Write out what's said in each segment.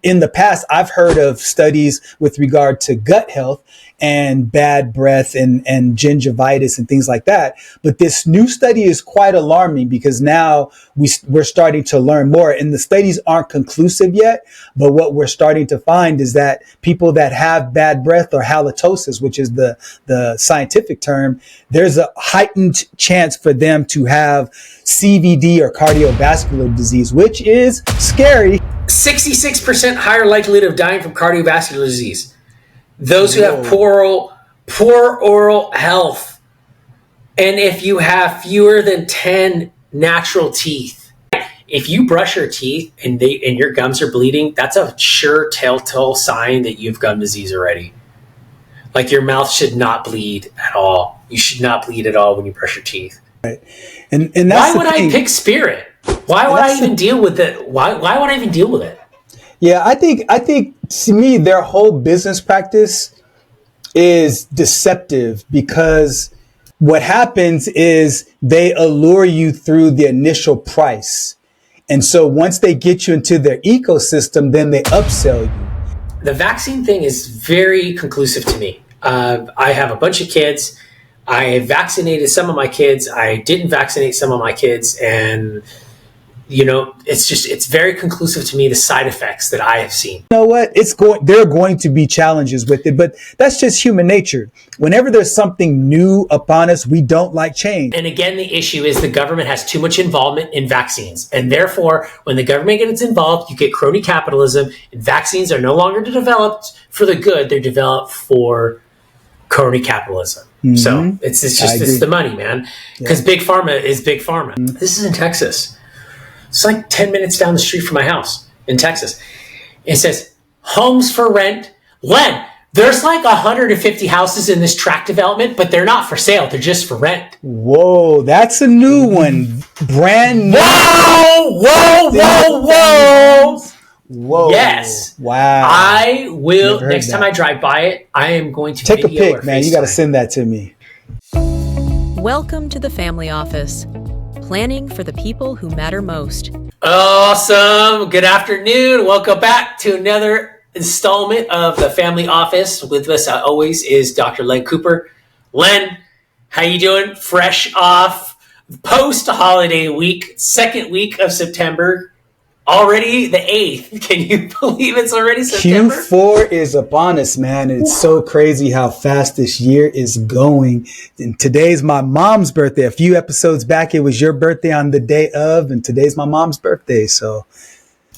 In the past, I've heard of studies with regard to gut health and bad breath and gingivitis and things like that. But this new study is quite alarming because now we're starting to learn more, and the studies aren't conclusive yet. But what we're starting to find is that people that have bad breath or halitosis, which is the scientific term, there's a heightened chance for them to have CVD or cardiovascular disease, which is scary. 66% higher likelihood of dying from cardiovascular disease. Those who have poor oral health. And if you have fewer than 10 natural teeth. If you brush your teeth and your gums are bleeding, that's a sure telltale sign that you have gum disease already. Like, your mouth should not bleed at all. You should not bleed at all when you brush your teeth. Right. And that's why would I pick Spirit? Why would I even deal with it? Why would I even deal with it? Yeah, I think to me, their whole business practice is deceptive, because what happens is they allure you through the initial price. And so once they get you into their ecosystem, then they upsell you. The vaccine thing is very conclusive to me. I have a bunch of kids. I vaccinated some of my kids. I didn't vaccinate some of my kids. And, it's very conclusive to me, the side effects that I have seen. You know what? There are going to be challenges with it, but that's just human nature. Whenever there's something new upon us, we don't like change. And again, the issue is the government has too much involvement in vaccines. And therefore, when the government gets involved, you get crony capitalism, and vaccines are no longer developed for the good. They're developed for crony capitalism. Mm-hmm. So it's the money, man. Because Big Pharma is Big Pharma. Mm-hmm. This is in Texas. It's like 10 minutes down the street from my house in Texas. It says, homes for rent. Len, there's like 150 houses in this tract development, but they're not for sale. They're just for rent. Whoa, that's a new one. Brand new. Whoa. Yes. Wow. I will, next time I drive by it, I am going to take a pic, man. You got to send that to me. Welcome to the Family Office. Planning for the people who matter most. Awesome. Good afternoon. Welcome back to another installment of the Family Office. With us, as always, is Dr. Len Cooper. Len, how you doing? Fresh off post-holiday week, second week of September. Already the 8th. Can you believe it's already September? Q4 is upon us, man. It's so crazy how fast this year is going. And today's my mom's birthday. A few episodes back, it was your birthday on the day of, and today's my mom's birthday. So,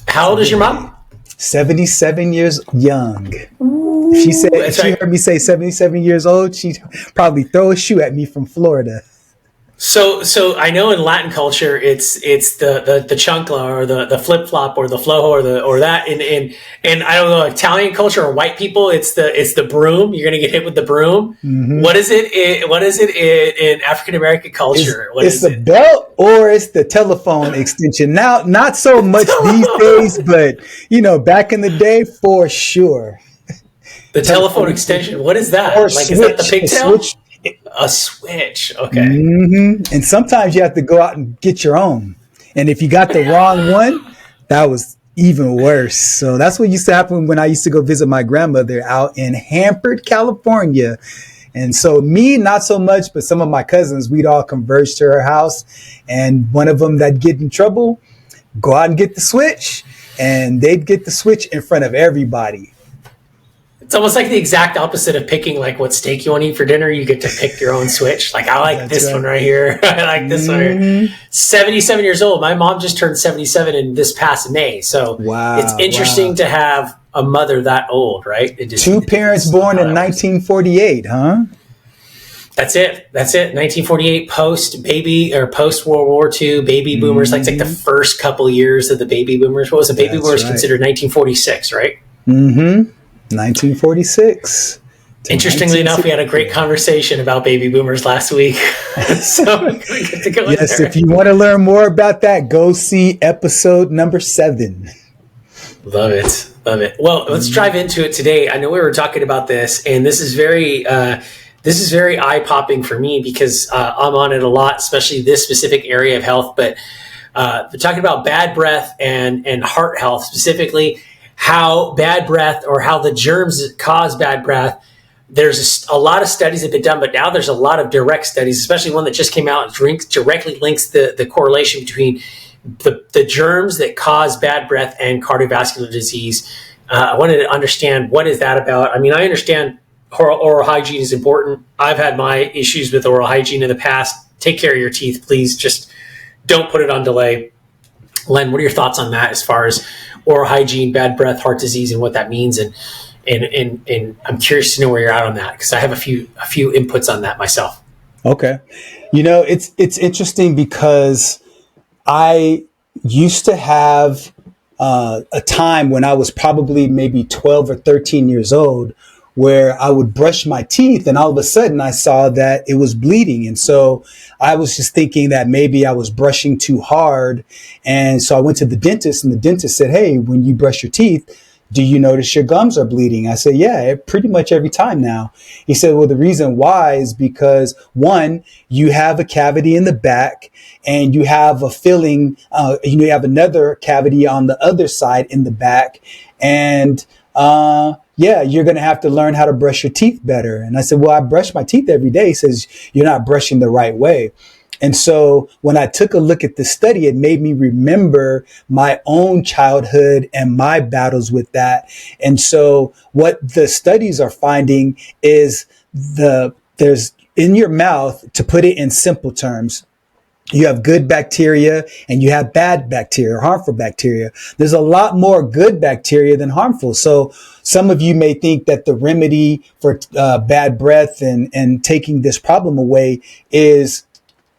how old is your mom? 77 years young. Ooh, if she heard me say 77 years old, she'd probably throw a shoe at me from Florida. So I know in Latin culture it's the chancla or the flip flop or the flojo or that and I don't know, Italian culture or white people it's the broom. You're gonna get hit with the broom. Mm-hmm. What is it in African American culture? It's the belt or it's the telephone extension. Now not so much these days, but back in the day for sure. The telephone extension. What is that? Or switch, is that the pigtail? A switch. Okay. Mm-hmm. And sometimes you have to go out and get your own. And if you got the wrong one, that was even worse. So that's what used to happen when I used to go visit my grandmother out in Hanford, California. And so me, not so much, but some of my cousins, we'd all converge to her house. And one of them that'd get in trouble, go out and get the switch. And they'd get the switch in front of everybody. It's almost like the exact opposite of picking like what steak you want to eat for dinner. You get to pick your own switch. Like, I like this one right here. I like this one here. 77 years old. My mom just turned 77 in this past May. So it's interesting to have a mother that old, right? Two parents born in 1948, huh? That's it. 1948 post World War II baby boomers. Like, it's like the first couple years of the baby boomers. What was the baby boomers considered? 1946, right? Mm-hmm. 1946. Interestingly enough, we had a great conversation about baby boomers last week. So we get to go yes, there. If you want to learn more about that, go see episode number 7. Love it. Well, let's dive into it today. I know we were talking about this, and this is very eye-popping for me because I'm on it a lot, especially this specific area of health. But we're talking about bad breath and heart health specifically. how bad breath or how the germs that cause bad breath. There's a lot of studies that have been done, but now there's a lot of direct studies, especially one that just came out and directly links the correlation between the germs that cause bad breath and cardiovascular disease. I wanted to understand, what is that about? I mean, I understand oral hygiene is important. I've had my issues with oral hygiene in the past. Take care of your teeth, please. Just don't put it on delay. Len, what are your thoughts on that as far as oral hygiene, bad breath, heart disease, and what that means? And I'm curious to know where you're at on that, because I have a few inputs on that myself. Okay. It's interesting because I used to have a time when I was probably maybe 12 or 13 years old where I would brush my teeth and all of a sudden I saw that it was bleeding. And so I was just thinking that maybe I was brushing too hard. And so I went to the dentist and the dentist said, "Hey, when you brush your teeth, do you notice your gums are bleeding?" I said, "Yeah, pretty much every time now." He said, "Well, the reason why is because, one, you have a cavity in the back and you have a filling, you have another cavity on the other side in the back. And, yeah, you're going to have to learn how to brush your teeth better." And I said, "Well, I brush my teeth every day." He says, "You're not brushing the right way." And so when I took a look at the study, it made me remember my own childhood and my battles with that. And so what the studies are finding is there's in your mouth, to put it in simple terms, you have good bacteria and you have bad bacteria, harmful bacteria. There's a lot more good bacteria than harmful. So some of you may think that the remedy for bad breath and taking this problem away is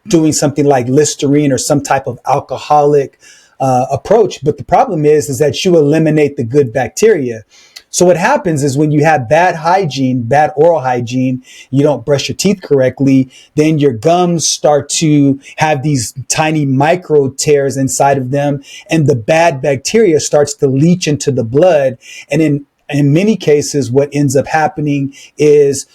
doing something like Listerine or some type of alcoholic approach. But the problem is that you eliminate the good bacteria. So what happens is when you have bad hygiene, bad oral hygiene, you don't brush your teeth correctly, then your gums start to have these tiny micro tears inside of them, and the bad bacteria starts to leach into the blood. And in many cases, what ends up happening is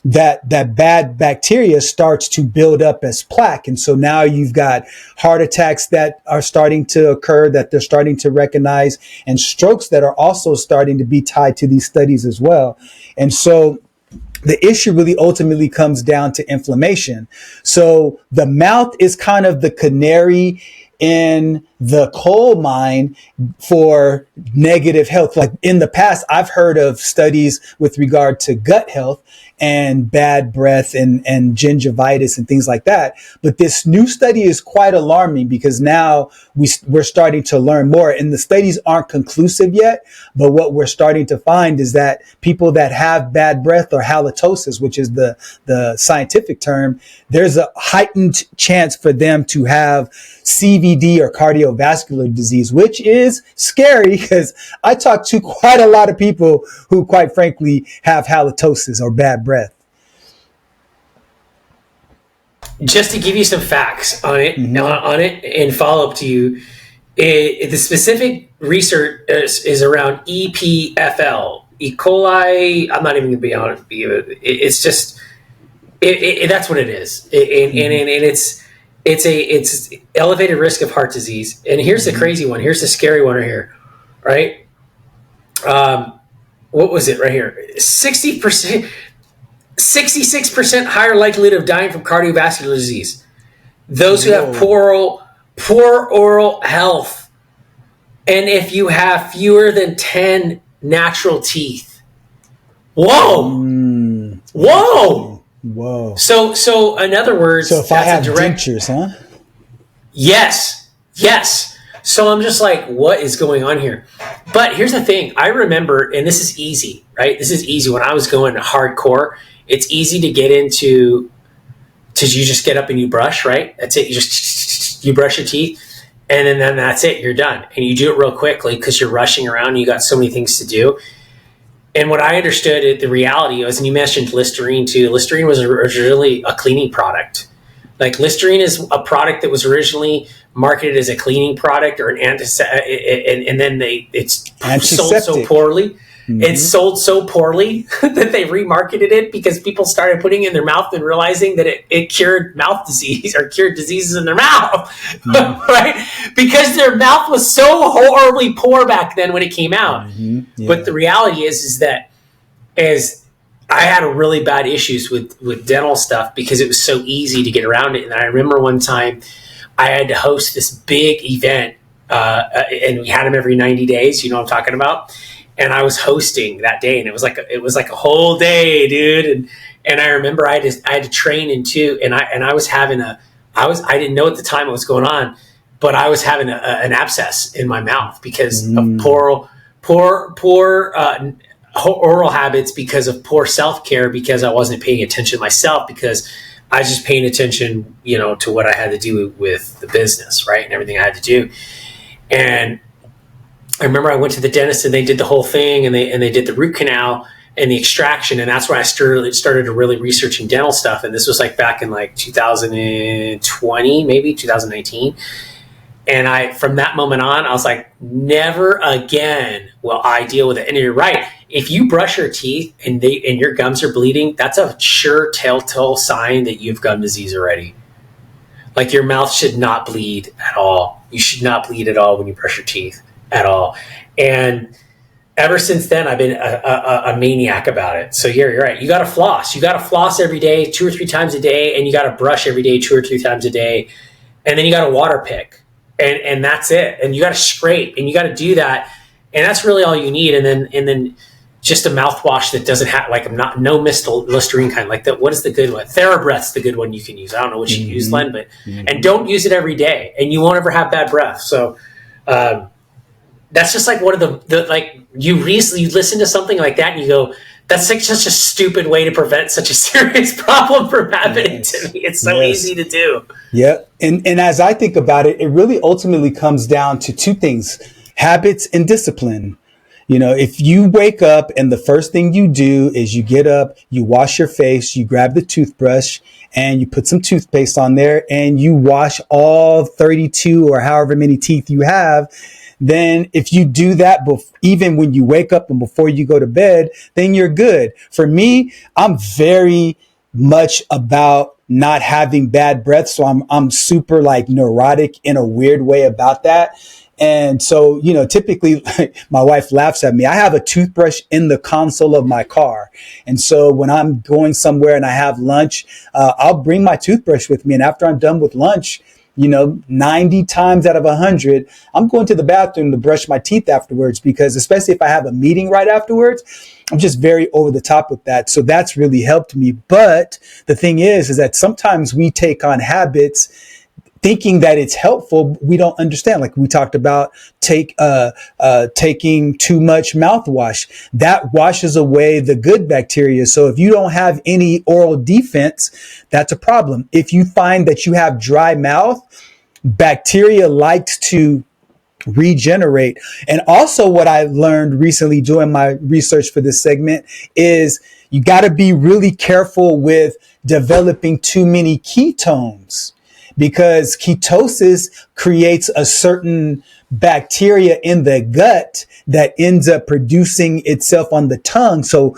that bad bacteria starts to build up as plaque. And so now you've got heart attacks that are starting to occur, that they're starting to recognize, and strokes that are also starting to be tied to these studies as well. And so the issue really ultimately comes down to inflammation. So the mouth is kind of the canary in the coal mine for negative health. Like in the past, I've heard of studies with regard to gut health and bad breath and gingivitis and things like that. But this new study is quite alarming because now we're starting to learn more, and the studies aren't conclusive yet. But what we're starting to find is that people that have bad breath or halitosis, which is the scientific term, there's a heightened chance for them to have CVD or cardiovascular disease, which is scary because I talk to quite a lot of people who, quite frankly, have halitosis or bad breath. Just to give you some facts on it, and follow up to you, the specific research is around EPFL, E. coli. I'm not even going to be honest. It's just that's what it is, and it's elevated risk of heart disease. And here's the crazy one. Here's the scary one right here, right? What was it right here? 60%. 66% higher likelihood of dying from cardiovascular disease. Those who have poor oral health. And if you have fewer than 10 natural teeth. Whoa. Whoa. Whoa. So in other words, so if I have dentures, huh? Yes. So I'm just like, what is going on here? But here's the thing. I remember, and this is easy, right? This is easy. When I was going hardcore, it's easy to get into, because you just get up and you brush, right? That's it. You brush your teeth, and then that's it. You're done. And you do it real quickly because you're rushing around and you got so many things to do. And what I understood, the reality was, and you mentioned Listerine too. Listerine was originally a cleaning product. Like Listerine is a product that was originally marketed as a cleaning product or an antiseptic, and then it's sold so poorly. It sold so poorly that they remarketed it because people started putting it in their mouth and realizing that it cured mouth disease or cured diseases in their mouth, right? Because their mouth was so horribly poor back then when it came out. But the reality is that I had really bad issues with dental stuff because it was so easy to get around it. And I remember one time I had to host this big event, and we had them every 90 days. You know what I'm talking about? And I was hosting that day, and it was like a whole day, dude. And I remember I had to train in two, and I was having I didn't know at the time what was going on, but I was having an abscess in my mouth because of poor oral habits, because of poor self-care, because I wasn't paying attention myself, because I was just paying attention, to what I had to do with the business, right, and everything I had to do. And I remember I went to the dentist and they did the whole thing, and they did the root canal and the extraction. And that's when I started to really researching dental stuff. And this was like back in like 2020, maybe 2019. And from that moment on, I was like, never again will I deal with it. And you're right. If you brush your teeth and your gums are bleeding, that's a sure telltale sign that you've gum disease already. Like, your mouth should not bleed at all. You should not bleed at all when you brush your teeth. At all. And ever since then, I've been a maniac about it. So you're right. You got to floss. You got to floss every day, 2 or 3 times a day, and you got to brush every day, 2 or 3 times a day, and then you got to water pick, and that's it. And you got to scrape, and you got to do that, and that's really all you need. And then just a mouthwash that doesn't have no Listerine kind, like that. What is the good one? TheraBreath's the good one you can use. I don't know what you use, Len, but and don't use it every day, and you won't ever have bad breath. So. That's just like one of the like you listen to something like that and you go, that's like such a stupid way to prevent such a serious problem from happening to me. It's so easy to do. Yeah. And as I think about it, it really ultimately comes down to 2 things: habits and discipline. If you wake up and the first thing you do is you get up, you wash your face, you grab the toothbrush and you put some toothpaste on there and you wash all 32 or however many teeth you have, then if you do that even when you wake up and before you go to bed, then you're good. For me, I'm very much about not having bad breath. So I'm super like neurotic in a weird way about that. And so, typically my wife laughs at me. I have a toothbrush in the console of my car. And so when I'm going somewhere and I have lunch, I'll bring my toothbrush with me. And after I'm done with lunch, 90 times out of 100, I'm going to the bathroom to brush my teeth afterwards, because especially if I have a meeting right afterwards, I'm just very over the top with that. So that's really helped me. But the thing is that sometimes we take on habits thinking that it's helpful. We don't understand. Like we talked about, taking too much mouthwash, that washes away the good bacteria. So if you don't have any oral defense, that's a problem. If you find that you have dry mouth, bacteria likes to regenerate. And also what I learned recently doing my research for this segment is you got to be really careful with developing too many ketones, because ketosis creates a certain bacteria in the gut that ends up producing itself on the tongue. So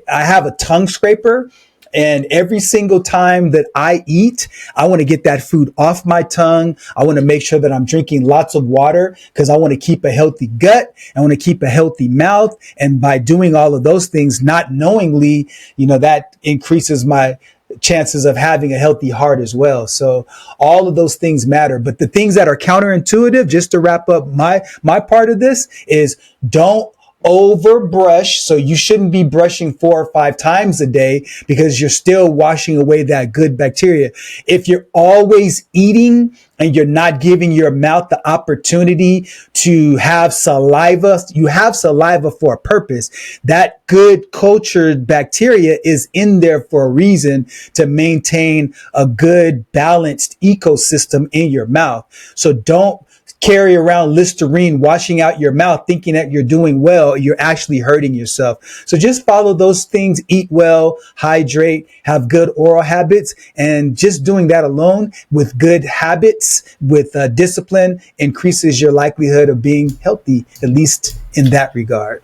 I have a tongue scraper, and every single time that I eat, I want to get that food off my tongue. I want to make sure that I'm drinking lots of water because I want to keep a healthy gut. I want to keep a healthy mouth. And by doing all of those things, not knowingly, that increases my chances of having a healthy heart as well. So all of those things matter. But the things that are counterintuitive, just to wrap up my part of this, is don't over brush. So you shouldn't be brushing 4 or 5 times a day, because you're still washing away that good bacteria. If you're always eating and you're not giving your mouth the opportunity to have saliva, you have saliva for a purpose. That good cultured bacteria is in there for a reason, to maintain a good balanced ecosystem in your mouth. So don't carry around Listerine washing out your mouth thinking that you're doing well. You're actually hurting yourself. So just follow those things, eat well, hydrate, have good oral habits, and just doing that alone with good habits, with discipline, increases your likelihood of being healthy, at least in that regard.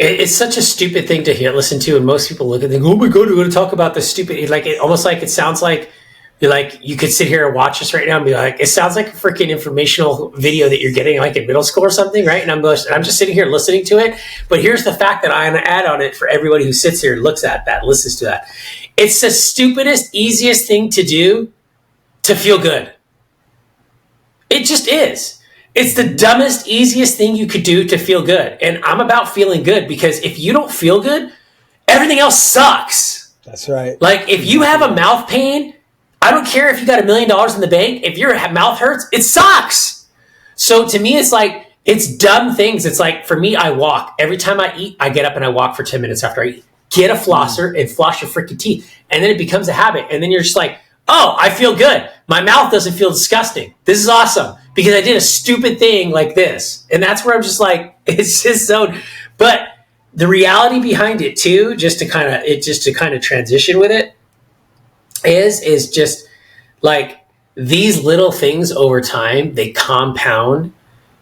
It's such a stupid thing to listen to, and most people look at it and go, "Oh my god, we're going to talk about this stupid." Like it almost like it sounds like you could sit here and watch us right now and be like, it sounds like a freaking informational video that you're getting like in middle school or something, right? And I'm just sitting here listening to it. But here's the fact that I'm going to add on it for everybody who sits here and looks at that, listens to that. It's the stupidest, easiest thing to do to feel good. It just is. It's the dumbest, easiest thing you could do to feel good. And I'm about feeling good, because if you don't feel good, everything else sucks. That's right. Like if you have a mouth pain, I don't care if you got $1 million in the bank. If your mouth hurts, it sucks. So to me, it's like, it's dumb things. It's like, for me, I walk. Every time I eat, I get up and I walk for 10 minutes after I eat. Get a flosser and floss your freaking teeth. And then it becomes a habit. And then you're just like, oh, I feel good. My mouth doesn't feel disgusting. This is awesome, because I did a stupid thing like this. And that's where I'm just like, it's just so, but the reality behind it too, just to kind of transition with it, is just like these little things over time, they compound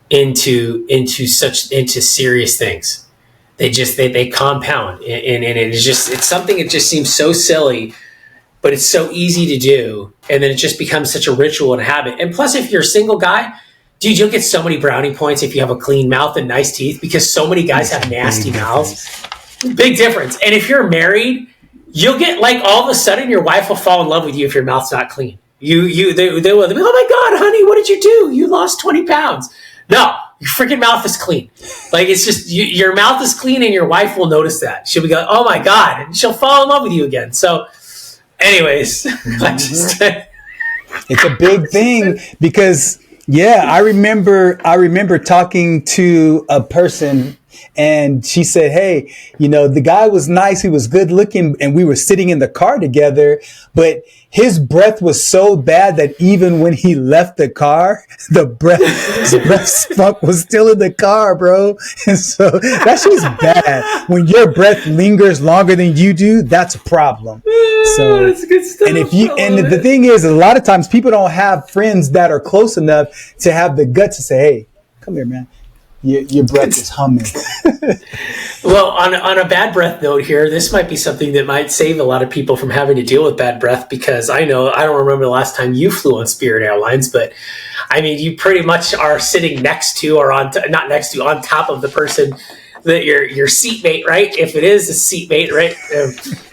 into serious things. They compound, and it's something, it just seems so silly, but it's so easy to do. And then it just becomes such a ritual and a habit. And plus, if you're a single guy, dude, you'll get so many brownie points if you have a clean mouth and nice teeth, because so many guys have nasty mouths. Big difference. And if you're married, you'll get, like, all of a sudden your wife will fall in love with you if your mouth's not clean. They will be, oh my God, honey, what did you do? You lost 20 pounds. No, your freaking mouth is clean. Like, it's just, your mouth is clean, and your wife will notice that. She'll be like, oh my God, and she'll fall in love with you again. So anyways, it's a big thing, because I remember talking to a person, and she said, hey, the guy was nice. He was good looking, and we were sitting in the car together, but his breath was so bad that even when he left the car, his breath spunk was still in the car, bro. And so that shit's bad. When your breath lingers longer than you do, that's a problem. So that's good stuff. And the thing is, a lot of times people don't have friends that are close enough to have the guts to say, hey, come here, man. Your breath is humming. Well, on a bad breath note here, this might be something that might save a lot of people from having to deal with bad breath, because I don't remember the last time you flew on Spirit Airlines, but I mean, you pretty much are sitting next to, or on top of the person that your seatmate, right? If it is a seatmate, right?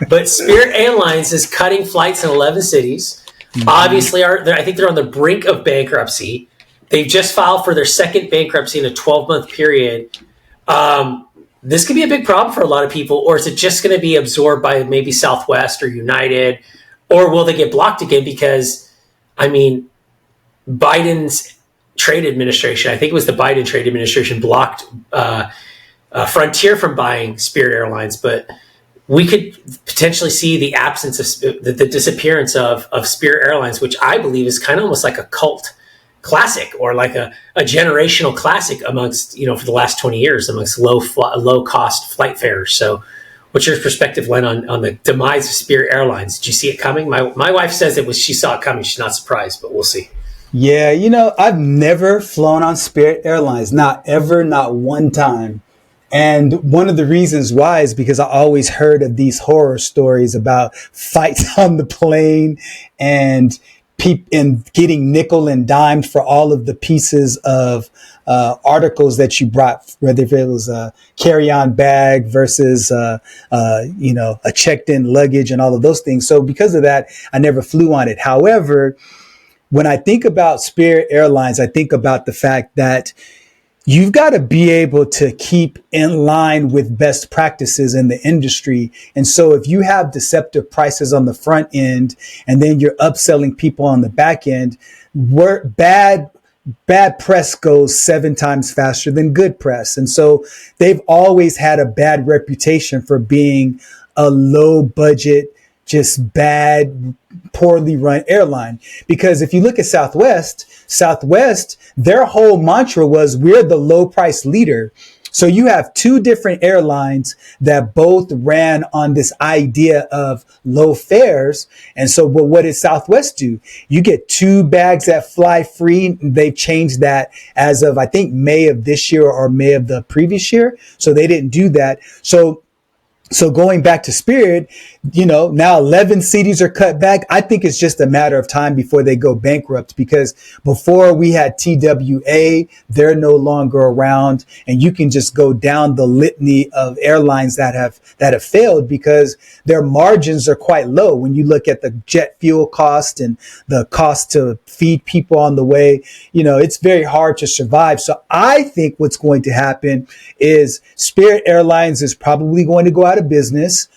But Spirit Airlines is cutting flights in 11 cities. Mm-hmm. Obviously, I think they're on the brink of bankruptcy. They've just filed for their second bankruptcy in a 12-month period. This could be a big problem for a lot of people, or is it just going to be absorbed by maybe Southwest or United, or will they get blocked again? Because, I mean, Biden's trade administration, I think it was the Biden trade administration, blocked Frontier from buying Spirit Airlines, but we could potentially see the absence of the disappearance of Spirit Airlines, which I believe is kind of almost like a cult classic, or like a generational classic amongst, for the last 20 years amongst low cost flight fares. So what's your perspective, Len, on the demise of Spirit Airlines? Did you see it coming? My wife says she saw it coming. She's not surprised, but we'll see. Yeah. I've never flown on Spirit Airlines, not ever, not one time. And one of the reasons why is because I always heard of these horror stories about fights on the plane and getting nickel and dimed for all of the pieces of articles that you brought, whether it was a carry-on bag versus a checked-in luggage and all of those things. So because of that, I never flew on it. However, when I think about Spirit Airlines, I think about the fact that you've got to be able to keep in line with best practices in the industry. And so if you have deceptive prices on the front end, and then you're upselling people on the back end, bad press goes 7 times faster than good press. And so they've always had a bad reputation for being a low budget, just bad, poorly run airline. Because if you look at Southwest, their whole mantra was, we're the low price leader. So you have two different airlines that both ran on this idea of low fares. And so, but what did Southwest do? You get two bags that fly free. They've changed that as of, I think, May of this year or May of the previous year. So they didn't do that. So going back to Spirit, now 11 cities are cut back. I think it's just a matter of time before they go bankrupt, because before we had TWA, they're no longer around, and you can just go down the litany of airlines that have failed because their margins are quite low. When you look at the jet fuel cost and the cost to feed people on the way, it's very hard to survive. So I think what's going to happen is Spirit Airlines is probably going to go out of business,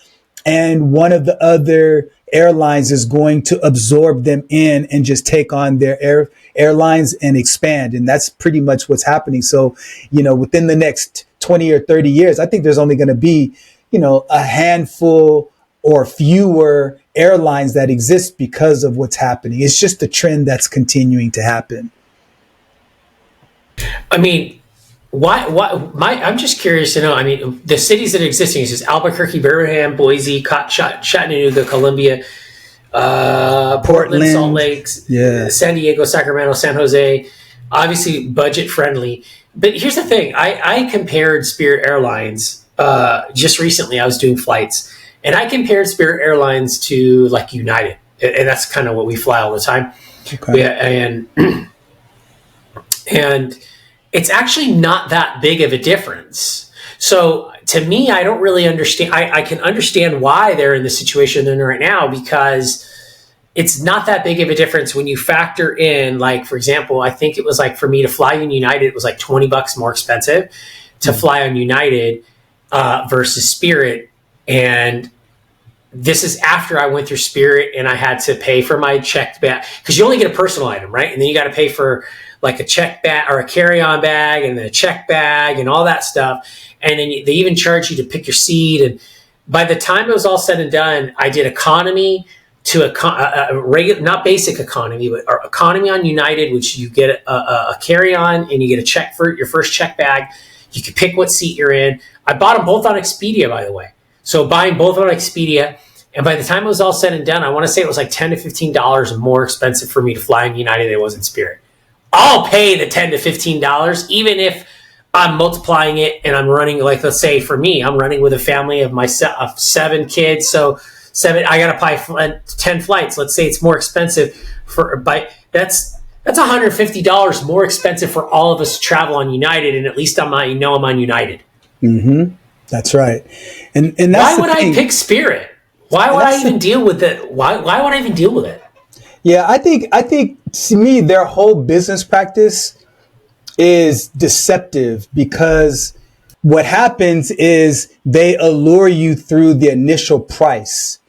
and one of the other airlines is going to absorb them in and just take on their airlines and expand. And that's pretty much what's happening. So, within the next 20 or 30 years, I think there's only going to be, a handful or fewer airlines that exist because of what's happening. It's just a trend that's continuing to happen. I mean, I'm just curious to know. I mean, the cities that are existing is just Albuquerque, Birmingham, Boise, Chattanooga, Columbia, Portland, Salt Lake, San Diego, Sacramento, San Jose. Obviously, budget friendly. But here's the thing: I compared Spirit Airlines just recently. I was doing flights, and I compared Spirit Airlines to like United, and that's kind of what we fly all the time. Okay. And it's actually not that big of a difference. So to me, I don't really understand. I can understand why they're in the situation they're in right now, because it's not that big of a difference when you factor in, like, for example, I think it was like for me to fly on United, it was like $20 more expensive to fly on United versus Spirit. And this is after I went through Spirit and I had to pay for my checked bag, because you only get a personal item, right? And then you got to pay for like a check bag or a carry-on bag and then a check bag and all that stuff. And then they even charge you to pick your seat. And by the time it was all said and done, I did economy to a regular, not basic economy, but economy on United, which you get a carry-on and you get a check for your first check bag. You can pick what seat you're in. I bought them both on Expedia, by the way. So buying both on Expedia, and by the time it was all said and done, I want to say it was like $10 to $15 more expensive for me to fly in United than it was in Spirit. I'll pay the $10 to $15, even if I'm multiplying it and I'm running, like, let's say for me, I'm running with a family of 7 kids. So I got to buy 10 flights. Let's say it's more expensive that's $150 more expensive for all of us to travel on United. And at least I'm on United. Mm-hmm. That's right. And that's why would I pick Spirit? Why would I even deal with it? Why would I even deal with it? Yeah, I think to me, their whole business practice is deceptive, because what happens is they allure you through the initial price.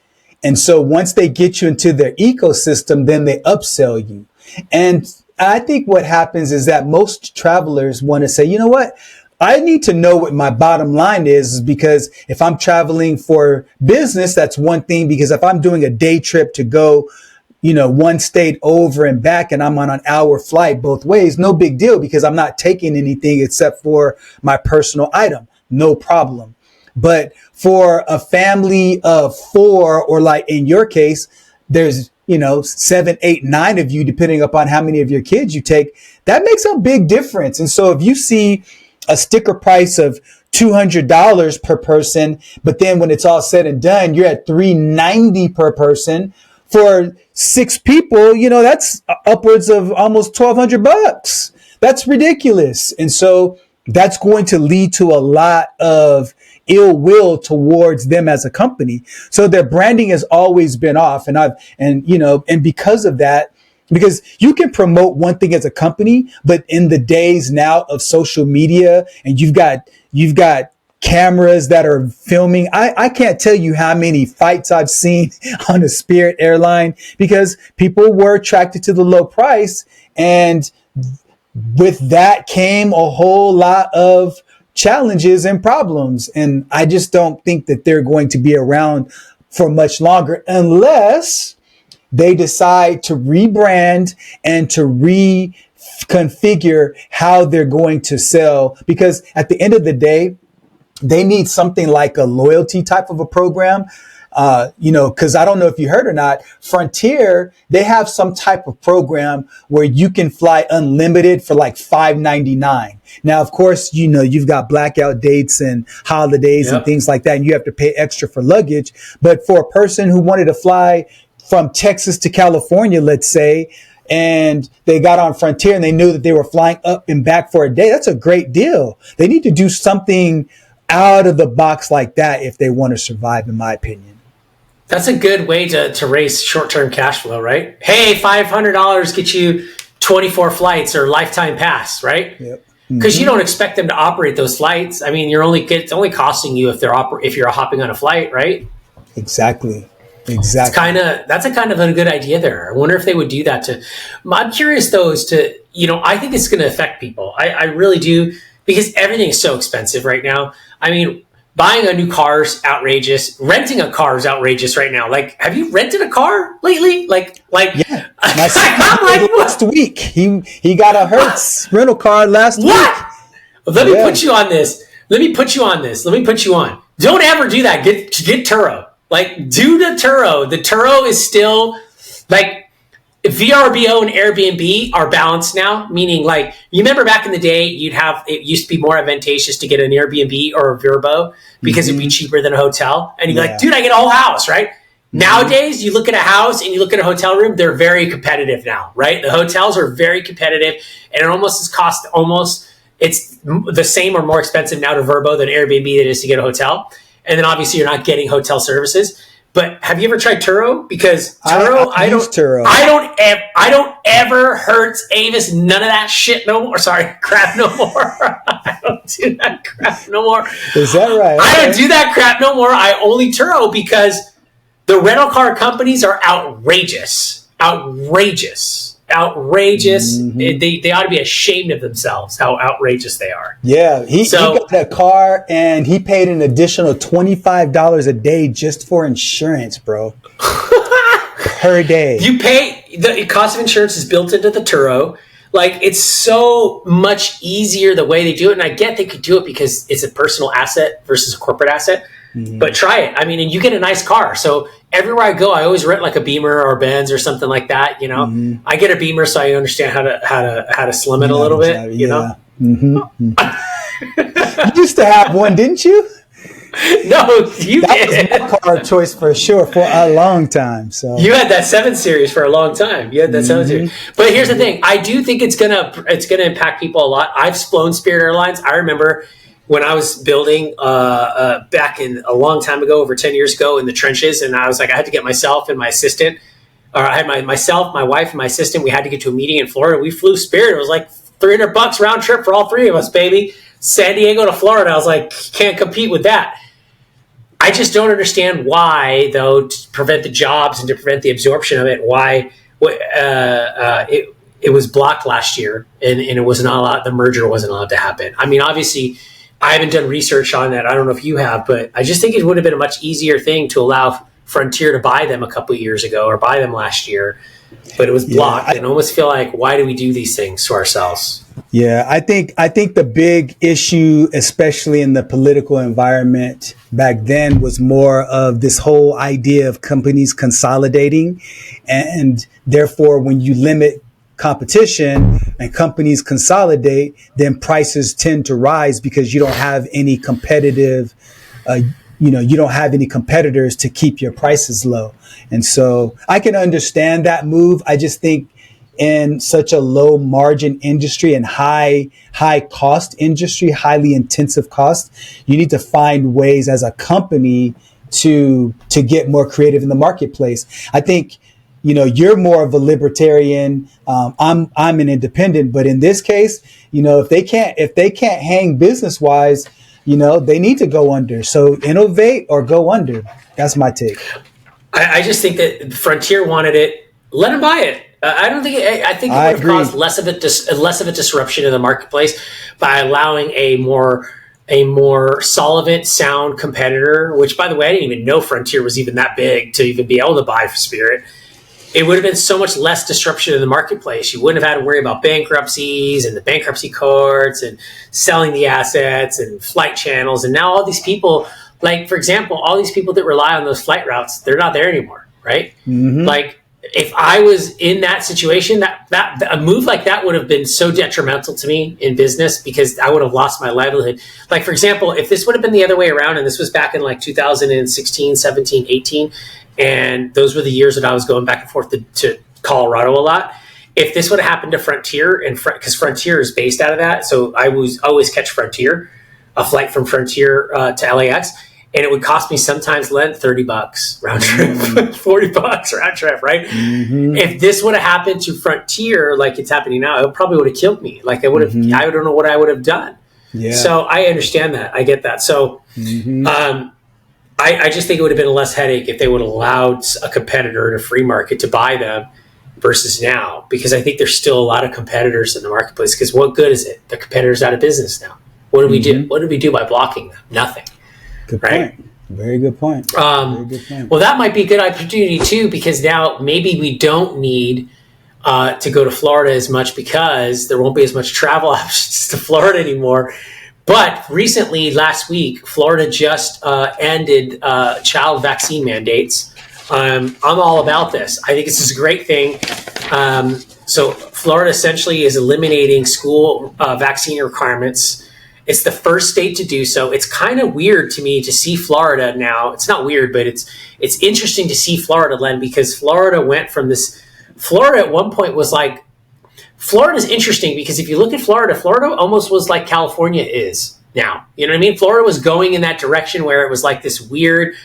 And so once they get you into their ecosystem, then they upsell you. And I think what happens is that most travelers want to say, you know what? I need to know what my bottom line is, because if I'm traveling for business, that's one thing. Because if I'm doing a day trip to go, one state over and back, and I'm on an hour flight both ways, no big deal, because I'm not taking anything except for my personal item. No problem. But for a family of 4, or like in your case, there's, 7, 8, 9 of you, depending upon how many of your kids you take, that makes a big difference. And so if you see a sticker price of $200 per person, but then when it's all said and done, you're at $390 per person for 6 people, that's upwards of almost $1,200. That's ridiculous. And so that's going to lead to a lot of ill will towards them as a company. So their branding has always been off. And because of that, because you can promote one thing as a company, but in the days now of social media, and you've got cameras that are filming. I can't tell you how many fights I've seen on a Spirit airline, because people were attracted to the low price. And with that came a whole lot of challenges and problems. And I just don't think that they're going to be around for much longer, unless they decide to rebrand and to configure how they're going to sell, because at the end of the day, they need something like a loyalty type of a program. Because I don't know if you heard or not, Frontier, they have some type of program where you can fly unlimited for like $5.99. Now, of course, you've got blackout dates and holidays and things like that, and you have to pay extra for luggage. But for a person who wanted to fly from Texas to California, let's say, and they got on Frontier and they knew that they were flying up and back for a day, that's a great deal. They need to do something out of the box like that if they want to survive, in my opinion. That's a good way to raise short-term cash flow, right? Hey, $500 get you 24 flights or lifetime pass, right? Yep. Because you don't expect them to operate those flights. I mean, it's only costing you if you're hopping on a flight, right? Exactly. That's a kind of a good idea there. I wonder if they would do that I'm curious though as to, I think it's going to affect people. I really do, because everything is so expensive right now. I mean, buying a new car is outrageous. Renting a car is outrageous right now. Like, have you rented a car lately? Yeah. My son last week. He got a Hertz rental car last week. Let me put you on this. Let me put you on. Don't ever do that. Get Turo. Like, do the Turo. The Turo is still like, VRBO and Airbnb are balanced now, meaning like, you remember back in the day, it used to be more advantageous to get an Airbnb or a VRBO because it'd be cheaper than a hotel. And you'd be like, dude, I get a whole house, right? Nowadays, you look at a house and you look at a hotel room, they're very competitive now, right? The hotels are very competitive, and it's the same or more expensive now to VRBO than Airbnb than it is to get a hotel. And then obviously you're not getting hotel services. But have you ever tried Turo? Because Turo, I don't ever Hertz, Avis, none of that shit no more. Sorry, crap no more. I don't do that crap no more. Is that right? I don't do that crap no more. I only Turo because the rental car companies are outrageous. They ought to be ashamed of themselves how outrageous they are. Yeah, he got a car and he paid an additional $25 a day just for insurance, bro. Per day. You pay, the cost of insurance is built into the Turo. Like, it's so much easier the way they do it. And I get they could do it because it's a personal asset versus a corporate asset. Mm-hmm. But try it. I mean, and you get a nice car. So everywhere I go, I always rent like a Beamer or a Benz or something like that. Mm-hmm. I get a Beamer so I understand how to slim it a little bit. Mm-hmm. You used to have one, didn't you? No, you that did. Was my car choice for sure for a long time. So you had that 7 Series for a long time. You had that 7 Series. But here's the thing: I do think it's gonna impact people a lot. I've flown Spirit Airlines. I remember when I was building back in a long time ago, over 10 years ago, in the trenches, and I was like, I had to get myself and my assistant, or I had myself, my wife, and my assistant. We had to get to a meeting in Florida. We flew Spirit. It was like $300 round trip for all three of us, baby. San Diego to Florida. I was like, can't compete with that. I just don't understand why, though, to prevent the jobs and to prevent the absorption of it, why it was blocked last year and it was not allowed. The merger wasn't allowed to happen. I mean, obviously, I haven't done research on that. I don't know if you have, but I just think it would have been a much easier thing to allow Frontier to buy them a couple of years ago or buy them last year, but it was blocked. I almost feel like, why do we do these things to ourselves? Yeah, I think the big issue, especially in the political environment back then, was more of this whole idea of companies consolidating. And therefore, when you limit competition and companies consolidate, then prices tend to rise because you don't have any competitive, you don't have any competitors to keep your prices low. And so I can understand that move. I just think in such a low margin industry and high cost industry, highly intensive cost, you need to find ways as a company to get more creative in the marketplace. I think, you're more of a libertarian. I'm an independent, but in this case, if they can't hang business wise, they need to go under. So innovate or go under. That's my take. I just think that Frontier wanted it. Let them buy it. I don't think. I think it would have caused less of a disruption in the marketplace by allowing a more solvent, sound competitor. Which, by the way, I didn't even know Frontier was even that big to even be able to buy for Spirit. it would have been so much less disruption in the marketplace. You wouldn't have had to worry about bankruptcies and the bankruptcy courts and selling the assets and flight channels. And now all these people, like, for example, all these people that rely on those flight routes, they're not there anymore, right? Mm-hmm. Like, if I was in that situation, that a move like that would have been so detrimental to me in business, because I would have lost my livelihood. Like, for example, if this would have been the other way around, and this was back in like 2016, 17, 18, and those were the years that I was going back and forth to Colorado a lot. If this would have happened to Frontier, and because Frontier is based out of that, so I was always catch Frontier, a flight from Frontier to LAX. And it would cost me sometimes, Len, $30 round trip, $40 round trip, right? Mm-hmm. If this would have happened to Frontier, like it's happening now, it probably would have killed me. Like, I would have, I don't know what I would have done. Yeah. So I understand that. I get that. So I just think it would have been a less headache if they would have allowed a competitor in a free market to buy them versus now, because I think there's still a lot of competitors in the marketplace. Because what good is it? The competitor's out of business now. What do we do? What did we do by blocking them? Nothing. Good right? point. Very good point. Very good point. Well, that might be a good opportunity too, because now maybe we don't need to go to Florida as much, because there won't be as much travel options to Florida anymore. But recently, last week, Florida just ended child vaccine mandates. I'm all about this. I think this is a great thing. So Florida essentially is eliminating school vaccine requirements. It's the first state to do so. It's kind of weird to me to see Florida now. It's not weird, but it's interesting to see Florida, Len, because Florida went from this. Florida at one point was like, Florida's interesting because if you look at Florida, Florida almost was like California is now. You know what I mean? Florida was going in that direction where it was like this weird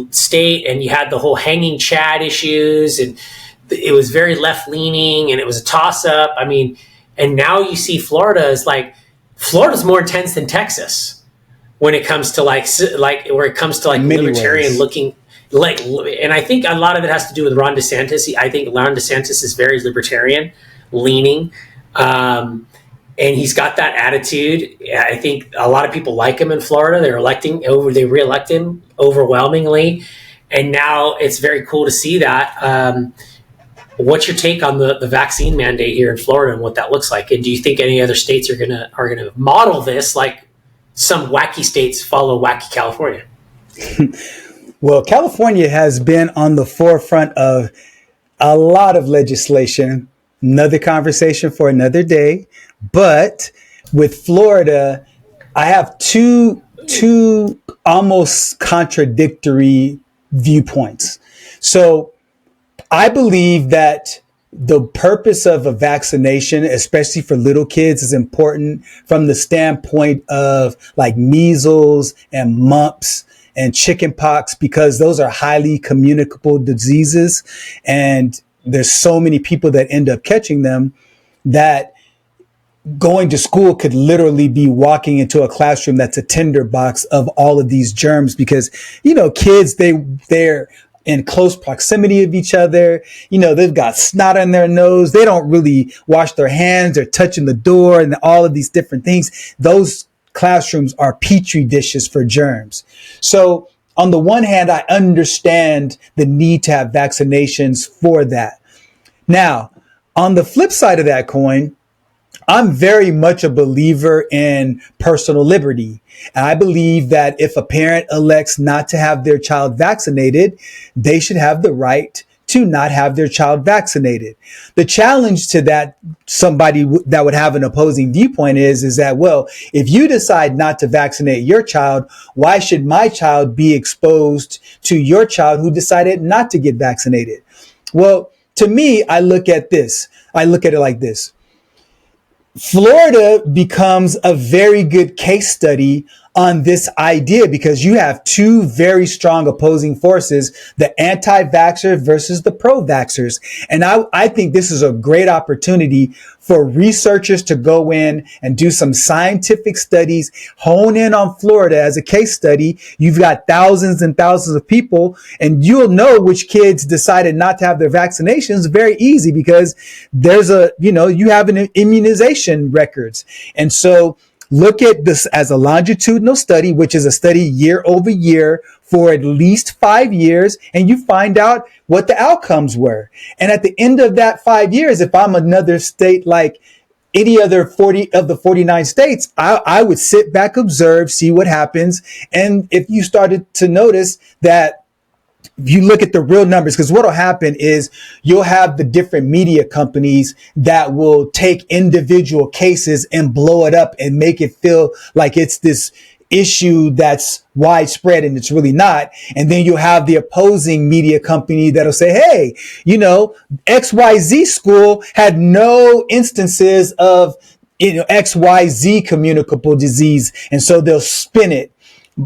state, and you had the whole hanging Chad issues, and it was very left leaning, and it was a toss up. I mean. And now you see Florida's more intense than Texas when it comes to like libertarian ways. Looking like, and I think a lot of it has to do with Ron DeSantis. I think Ron DeSantis is very libertarian leaning, and he's got that attitude. I think a lot of people like him in Florida. They reelect him overwhelmingly, and now it's very cool to see that. What's your take on the vaccine mandate here in Florida and what that looks like? And do you think any other states are gonna model this, like some wacky states follow wacky California? Well, California has been on the forefront of a lot of legislation. Another conversation for another day. But with Florida, I have two almost contradictory viewpoints. So I believe that the purpose of a vaccination, especially for little kids, is important from the standpoint of like measles and mumps and chickenpox, because those are highly communicable diseases. And there's so many people that end up catching them that going to school could literally be walking into a classroom that's a tinderbox of all of these germs, because, kids, they're in close proximity of each other. They've got snot on their nose. They don't really wash their hands. They're touching the door and all of these different things. Those classrooms are petri dishes for germs. So on the one hand, I understand the need to have vaccinations for that. Now, on the flip side of that coin, I'm very much a believer in personal liberty. And I believe that if a parent elects not to have their child vaccinated, they should have the right to not have their child vaccinated. The challenge to that, somebody that would have an opposing viewpoint is that, well, if you decide not to vaccinate your child, why should my child be exposed to your child who decided not to get vaccinated? Well, to me, I look at it like this. Florida becomes a very good case study on this idea, because you have two very strong opposing forces, the anti-vaxxer versus the pro-vaxxers. And I think this is a great opportunity for researchers to go in and do some scientific studies, hone in on Florida as a case study. You've got thousands and thousands of people, and you'll know which kids decided not to have their vaccinations very easy, because there's you have an immunization records. And so look at this as a longitudinal study, which is a study year over year for at least 5 years, and you find out what the outcomes were. And at the end of that 5 years, if I'm another state like any other 40 of the 49 states, I would sit back, observe, see what happens. And if you started to notice that, if you look at the real numbers, because what will happen is you'll have the different media companies that will take individual cases and blow it up and make it feel like it's this issue that's widespread, and it's really not. And then you'll have the opposing media company that'll say, hey, XYZ school had no instances of, XYZ communicable disease. And so they'll spin it.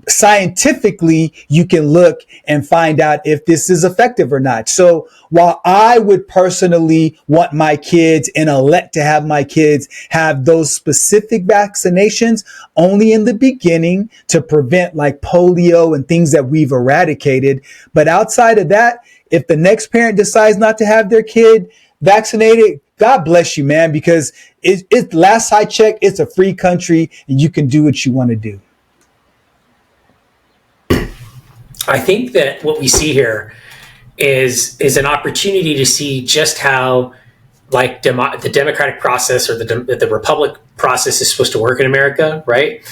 Scientifically, you can look and find out if this is effective or not. So while I would personally want my kids and elect to have my kids have those specific vaccinations only in the beginning to prevent like polio and things that we've eradicated. But outside of that, if the next parent decides not to have their kid vaccinated, God bless you, man, because it last I checked, it's a free country and you can do what you want to do. I think that what we see here is an opportunity to see just how, like, the democratic process or the republic process is supposed to work in America, right?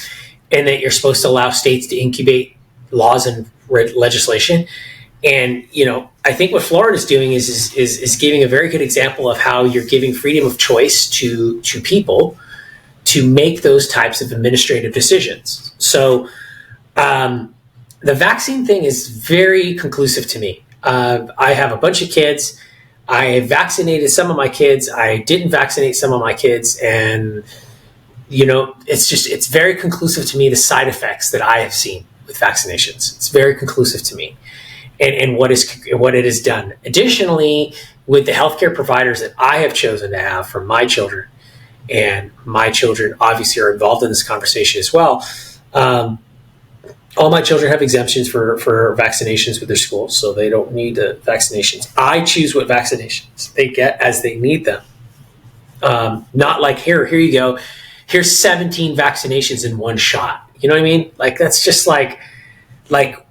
And that you're supposed to allow states to incubate laws and legislation. And I think what Florida is doing is giving a very good example of how you're giving freedom of choice to people to make those types of administrative decisions. So, the vaccine thing is very conclusive to me. I have a bunch of kids. I vaccinated some of my kids. I didn't vaccinate some of my kids. And, it's very conclusive to me, the side effects that I have seen with vaccinations. It's very conclusive to me and what it has done. Additionally, with the healthcare providers that I have chosen to have for my children, and my children obviously are involved in this conversation as well, all my children have exemptions for vaccinations with their schools, so they don't need the vaccinations. I choose what vaccinations they get as they need them. Not like, here you go. Here's 17 vaccinations in one shot. You know what I mean? Like, that's just like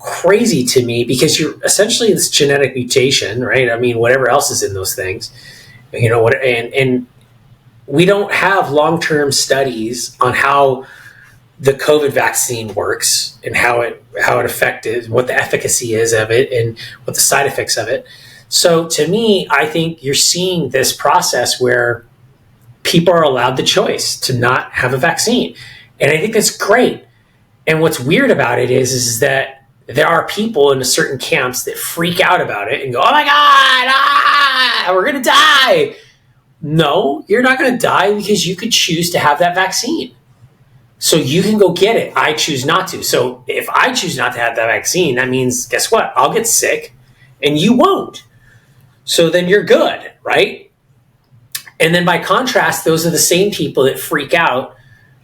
crazy to me, because you're essentially this genetic mutation, right? I mean, whatever else is in those things, and we don't have long-term studies on how the COVID vaccine works and how it affected, what the efficacy is of it and what the side effects of it. So to me, I think you're seeing this process where people are allowed the choice to not have a vaccine. And I think that's great. And what's weird about it is that there are people in certain camps that freak out about it and go, oh my God, we're going to die. No, you're not going to die, because you could choose to have that vaccine. So you can go get it. I choose not to. So if I choose not to have that vaccine, that means, guess what? I'll get sick and you won't. So then you're good, right? And then by contrast, those are the same people that freak out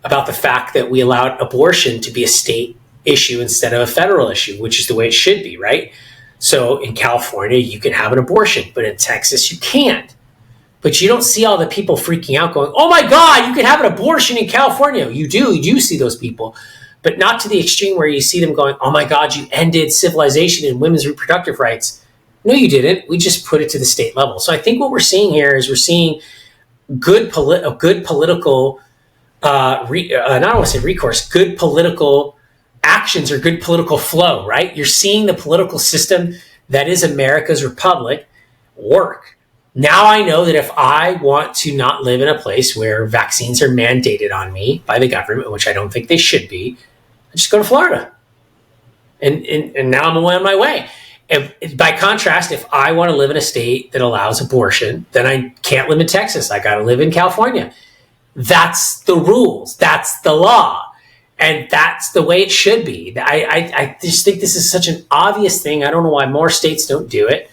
about the fact that we allowed abortion to be a state issue instead of a federal issue, which is the way it should be, right? So in California, you can have an abortion, but in Texas, you can't. But you don't see all the people freaking out going, oh my God, you can have an abortion in California. You do see those people, but not to the extreme where you see them going, oh my God, you ended civilization and women's reproductive rights. No, you didn't. We just put it to the state level. So I think what we're seeing here is we're seeing good political, not want to say recourse, good political actions or good political flow, right? You're seeing the political system that is America's republic work. Now I know that if I want to not live in a place where vaccines are mandated on me by the government, which I don't think they should be, I just go to Florida. And now I'm on my way. And by contrast, if I want to live in a state that allows abortion, then I can't live in Texas. I got to live in California. That's the rules. That's the law. And that's the way it should be. I just think this is such an obvious thing. I don't know why more states don't do it.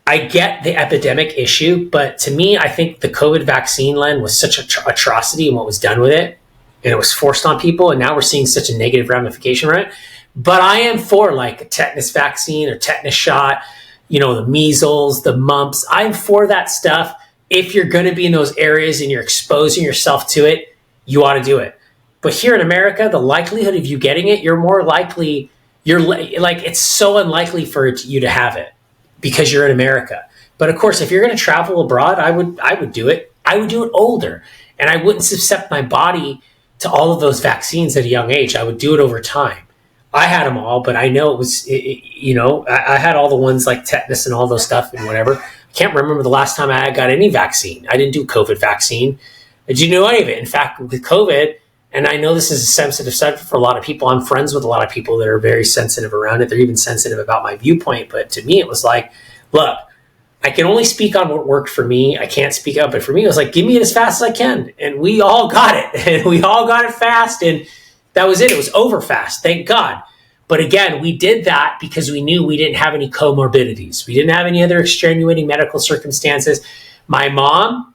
I get the epidemic issue, but to me, I think the COVID vaccine, Len, was such an atrocity in what was done with it, and it was forced on people, and now we're seeing such a negative ramification from it. But I am for like a tetanus vaccine or tetanus shot, the measles, the mumps. I'm for that stuff. If you're going to be in those areas and you're exposing yourself to it, you ought to do it. But here in America, the likelihood of you getting it, you're more likely like, it's so unlikely for you to have it because you're in America. But of course, if you're going to travel abroad, I would do it. I would do it older, and I wouldn't subject my body to all of those vaccines at a young age. I would do it over time. I had them all, but I know I had all the ones like tetanus and all those stuff and whatever. I can't remember the last time I got any vaccine. I didn't do COVID vaccine. I didn't do any of it. In fact, with COVID, and I know this is a sensitive subject for a lot of people. I'm friends with a lot of people that are very sensitive around it. They're even sensitive about my viewpoint. But to me, it was like, look, I can only speak on what worked for me. I can't speak up. But for me, it was like, give me it as fast as I can. And we all got it. And we all got it fast. And that was it. It was over fast. Thank God. But again, we did that because we knew we didn't have any comorbidities. We didn't have any other extenuating medical circumstances. My mom,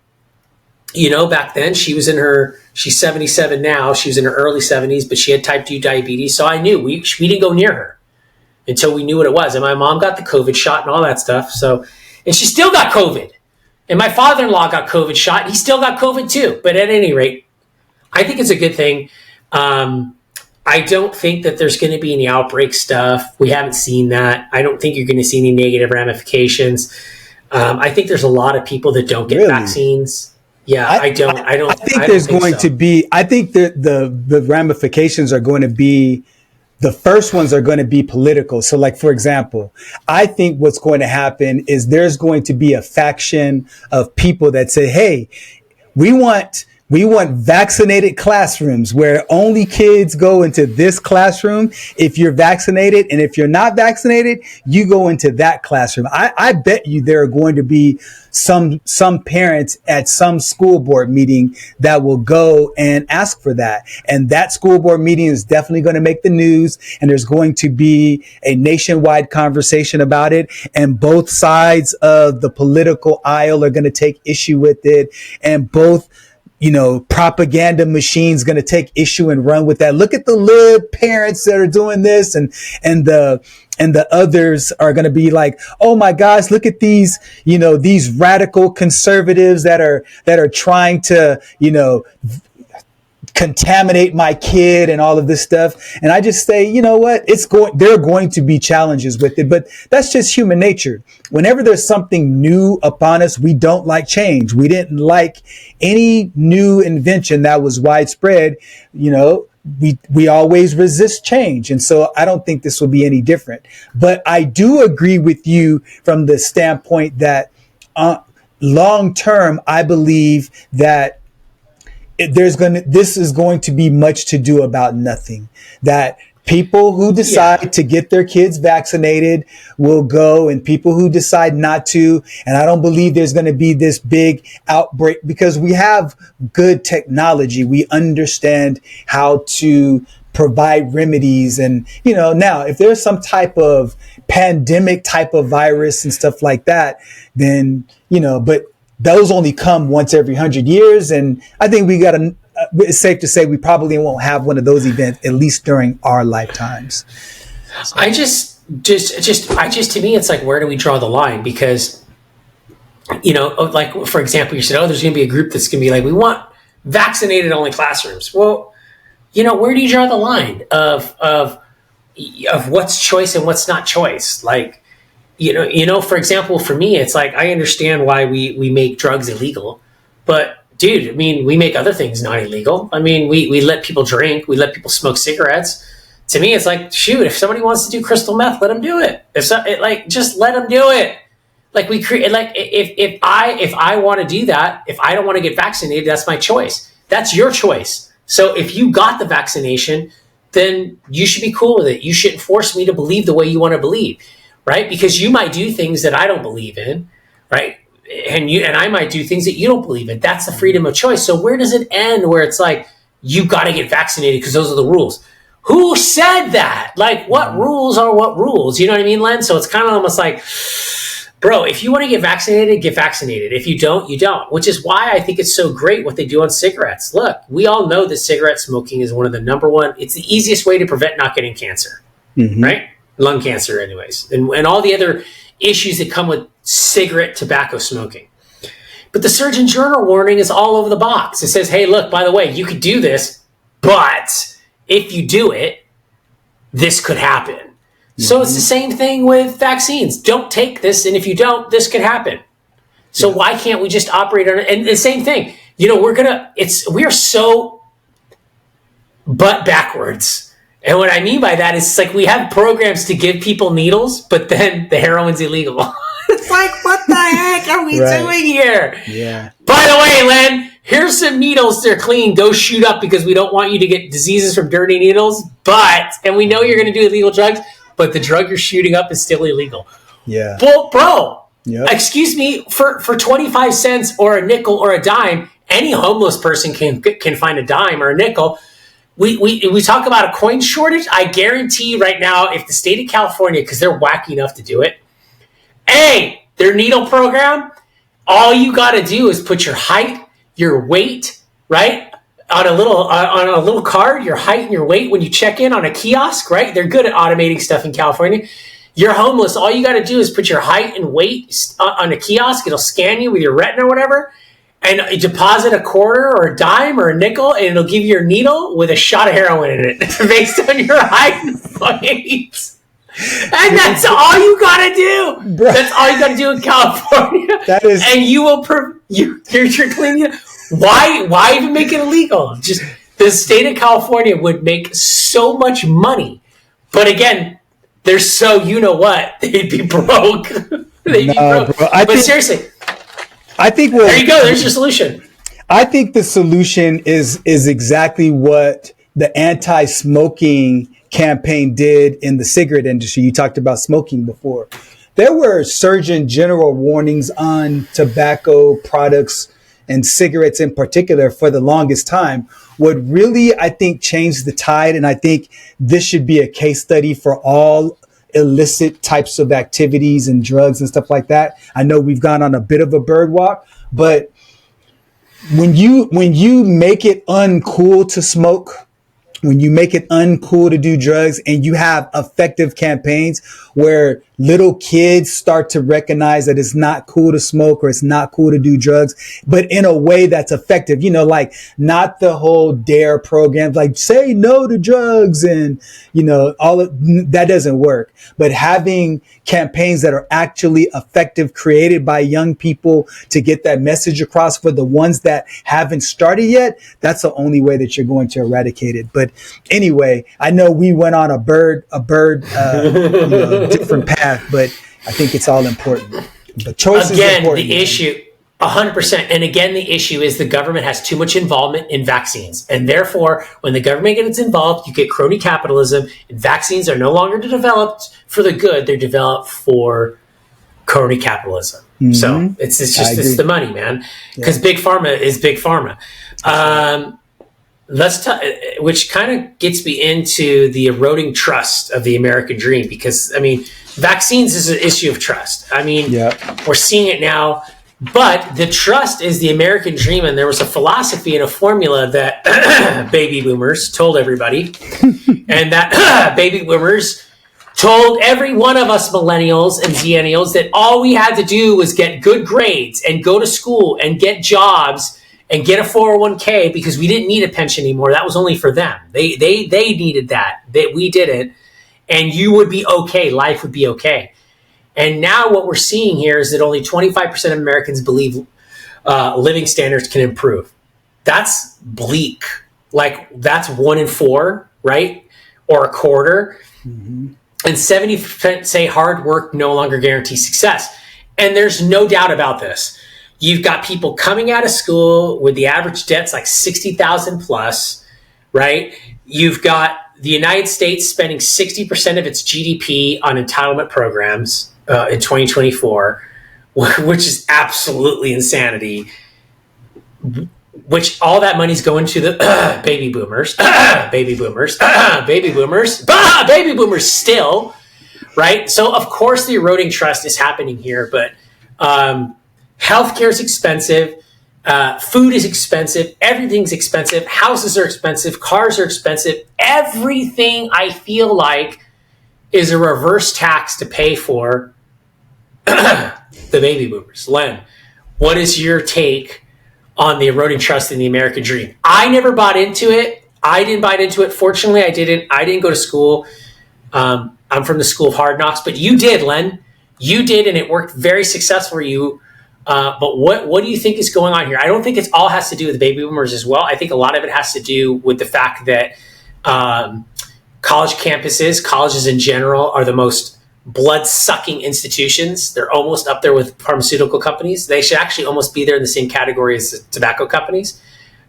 back then she's 77 now. She was in her early 70s, but she had type 2 diabetes. So I knew we didn't go near her until we knew what it was. And my mom got the COVID shot and all that stuff. And she still got COVID. And my father-in-law got COVID shot. And he still got COVID too. But at any rate, I think it's a good thing. I don't think that there's going to be any outbreak stuff. We haven't seen that. I don't think you're going to see any negative ramifications. I think there's a lot of people that don't get vaccines. Yeah, I don't. I think there's going to be. I think that the ramifications are going to be. The first ones are going to be political. So, like, for example, I think what's going to happen is there's going to be a faction of people that say, hey, we want vaccinated classrooms where only kids go into this classroom if you're vaccinated. And if you're not vaccinated, you go into that classroom. I bet you there are going to be some parents at some school board meeting that will go and ask for that. And that school board meeting is definitely going to make the news. And there's going to be a nationwide conversation about it. And both sides of the political aisle are going to take issue with it. And both propaganda machines going to take issue and run with that. Look at the lib parents that are doing this, and the others are going to be like, oh my gosh, look at these, these radical conservatives that are trying to, contaminate my kid and all of this stuff. And I just say, you know what, there are going to be challenges with it, but that's just human nature. Whenever there's something new upon us, we don't like change. We didn't like any new invention that was widespread. We always resist change. And so I don't think this will be any different, but I do agree with you from the standpoint that, long term, I believe that this is going to be much to do about nothing. That people who decide to get their kids vaccinated will go, and people who decide not to. And I don't believe there's going to be this big outbreak because we have good technology. We understand how to provide remedies. And, now if there's some type of pandemic type of virus and stuff like that, then, but those only come once every 100 years. And I think it's safe to say we probably won't have one of those events, at least during our lifetimes. So. I just, to me, it's like, where do we draw the line? Because, like, for example, you said, there's going to be a group that's going to be like, we want vaccinated only classrooms. Well, where do you draw the line of what's choice and what's not choice? Like, for example, for me, it's like, I understand why we make drugs illegal, but dude, I mean, we make other things not illegal. I mean, we let people drink, we let people smoke cigarettes. To me, it's like, shoot, if somebody wants to do crystal meth, let them do it. Just let them do it. Like if I want to do that, if I don't want to get vaccinated, that's my choice. That's your choice. So if you got the vaccination, then you should be cool with it. You shouldn't force me to believe the way you want to believe. Right? Because you might do things that I don't believe in, right? And I might do things that you don't believe in. That's the freedom of choice. So where does it end where it's like, you got to get vaccinated because those are the rules? Who said that? Like, what rules are what rules? You know what I mean, Len? So it's kind of almost like, bro, if you want to get vaccinated, get vaccinated. If you don't, you don't. Which is why I think it's so great what they do on cigarettes. Look, we all know that cigarette smoking is one of the number one. It's the easiest way to prevent not getting cancer, right? Lung cancer anyways, and all the other issues that come with cigarette tobacco smoking. But the Surgeon Journal warning is all over the box. It says, hey, look, by the way, you could do this, but if you do it, this could happen. So it's the same thing with vaccines. Don't take this, and if you don't, this could happen. So why can't we just operate on it? And the same thing, we are so butt backwards. And what I mean by that is it's like we have programs to give people needles, but then the heroin's illegal. It's like, what the heck are we doing here? Yeah. By the way, Len, here's some needles. They're clean. Go shoot up because we don't want you to get diseases from dirty needles. And we know you're going to do illegal drugs, but the drug you're shooting up is still illegal. Yeah. Well, bro, excuse me, for 25 cents or a nickel or a dime, any homeless person can find a dime or a nickel. We talk about a coin shortage. I guarantee right now, if the state of California, because they're wacky enough to do it, their needle program, all you got to do is put your height, your weight, right, on a little card, your height and your weight when you check in on a kiosk, right? They're good at automating stuff in California. You're homeless. All you got to do is put your height and weight on a kiosk. It'll scan you with your retina or whatever, and you deposit a quarter or a dime or a nickel, and it'll give you your needle with a shot of heroin in it based on your height and weight. And that's all you gotta do. Bro. That's all you gotta do in California. That is, and you will you're cleaning. Why even make it illegal? Just the state of California would make so much money, but again, they're so they'd be broke. Bro. Seriously, I think there you go. There's your solution. I think the solution is exactly what the anti-smoking campaign did in the cigarette industry. You talked about smoking before. There were Surgeon General warnings on tobacco products and cigarettes in particular for the longest time. What really, I think, changed the tide, and I think this should be a case study for all illicit types of activities and drugs and stuff like that. I know we've gone on a bit of a bird walk, but when you make it uncool to smoke, when you make it uncool to do drugs, and you have effective campaigns where little kids start to recognize that it's not cool to smoke or it's not cool to do drugs, but in a way that's effective, like not the whole DARE programs, like say no to drugs and, all of that doesn't work. But having campaigns that are actually effective, created by young people to get that message across for the ones that haven't started yet, that's the only way that you're going to eradicate it. But anyway, I know we went on a different path, but I think it's all important. But choice is important. The issue, 100%. And again, the issue is the government has too much involvement in vaccines. And therefore, when the government gets involved, you get crony capitalism, and vaccines are no longer developed for the good. They're developed for crony capitalism. Mm-hmm. So it's the money, man. Because Big Pharma is Big Pharma. Which kind of gets me into the eroding trust of the American dream, because vaccines is an issue of trust. We're seeing it now, but the trust is the American dream. And there was a philosophy and a formula that baby boomers told everybody, and that baby boomers told every one of us millennials and zennials that all we had to do was get good grades and go to school and get jobs and get a 401k, because we didn't need a pension anymore. That was only for them. They needed that. We didn't. And you would be okay. Life would be okay. And now what we're seeing here is that only 25% of Americans believe living standards can improve. That's bleak. Like, that's 1 in 4, right? Or a quarter. Mm-hmm. And 70% say hard work no longer guarantees success. And there's no doubt about this. You've got people coming out of school with the average debts like 60,000 plus, right? You've got the United States spending 60% of its GDP on entitlement programs in 2024, which is absolutely insanity. Which all that money's going to the baby boomers still, right? So of course the eroding trust is happening here, but healthcare is expensive. Food is expensive. Everything's expensive. Houses are expensive. Cars are expensive. Everything, I feel like, is a reverse tax to pay for the baby boomers. Len, what is your take on the eroding trust in the American dream? I never bought into it. I didn't buy into it. Fortunately, I didn't go to school. I I'm from the school of hard knocks, but you did, Len. You did, and it worked very successful for you. But what do you think is going on here? I don't think it all has to do with the baby boomers as well. I think a lot of it has to do with the fact that college campuses, colleges in general, are the most blood-sucking institutions. They're almost up there with pharmaceutical companies. They should actually almost be there in the same category as tobacco companies.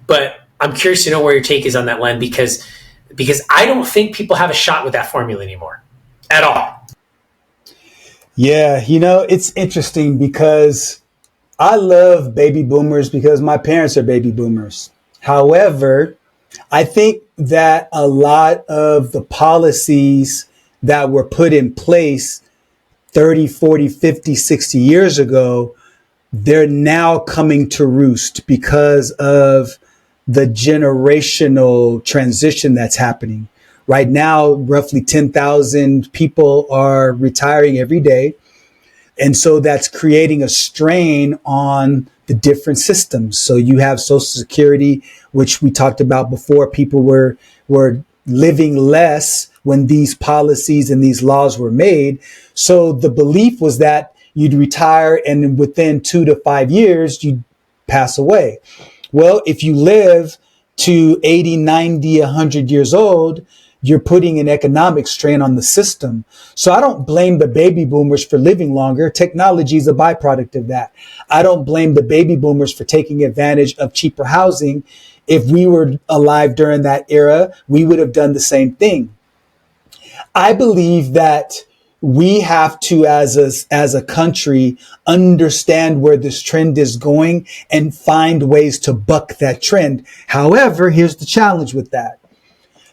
But I'm curious to know where your take is on that, Len, because I don't think people have a shot with that formula anymore at all. Yeah, it's interesting because I love baby boomers because my parents are baby boomers. However, I think that a lot of the policies that were put in place 30, 40, 50, 60 years ago, they're now coming to roost because of the generational transition that's happening. Right now, roughly 10,000 people are retiring every day. And so that's creating a strain on the different systems. So you have Social Security, which we talked about before. People were living less when these policies and these laws were made. So the belief was that you'd retire and within 2 to 5 years, you'd pass away. Well, if you live to 80, 90, 100 years old, you're putting an economic strain on the system. So I don't blame the baby boomers for living longer. Technology is a byproduct of that. I don't blame the baby boomers for taking advantage of cheaper housing. If we were alive during that era, we would have done the same thing. I believe that we have to, as a country, understand where this trend is going and find ways to buck that trend. However, here's the challenge with that.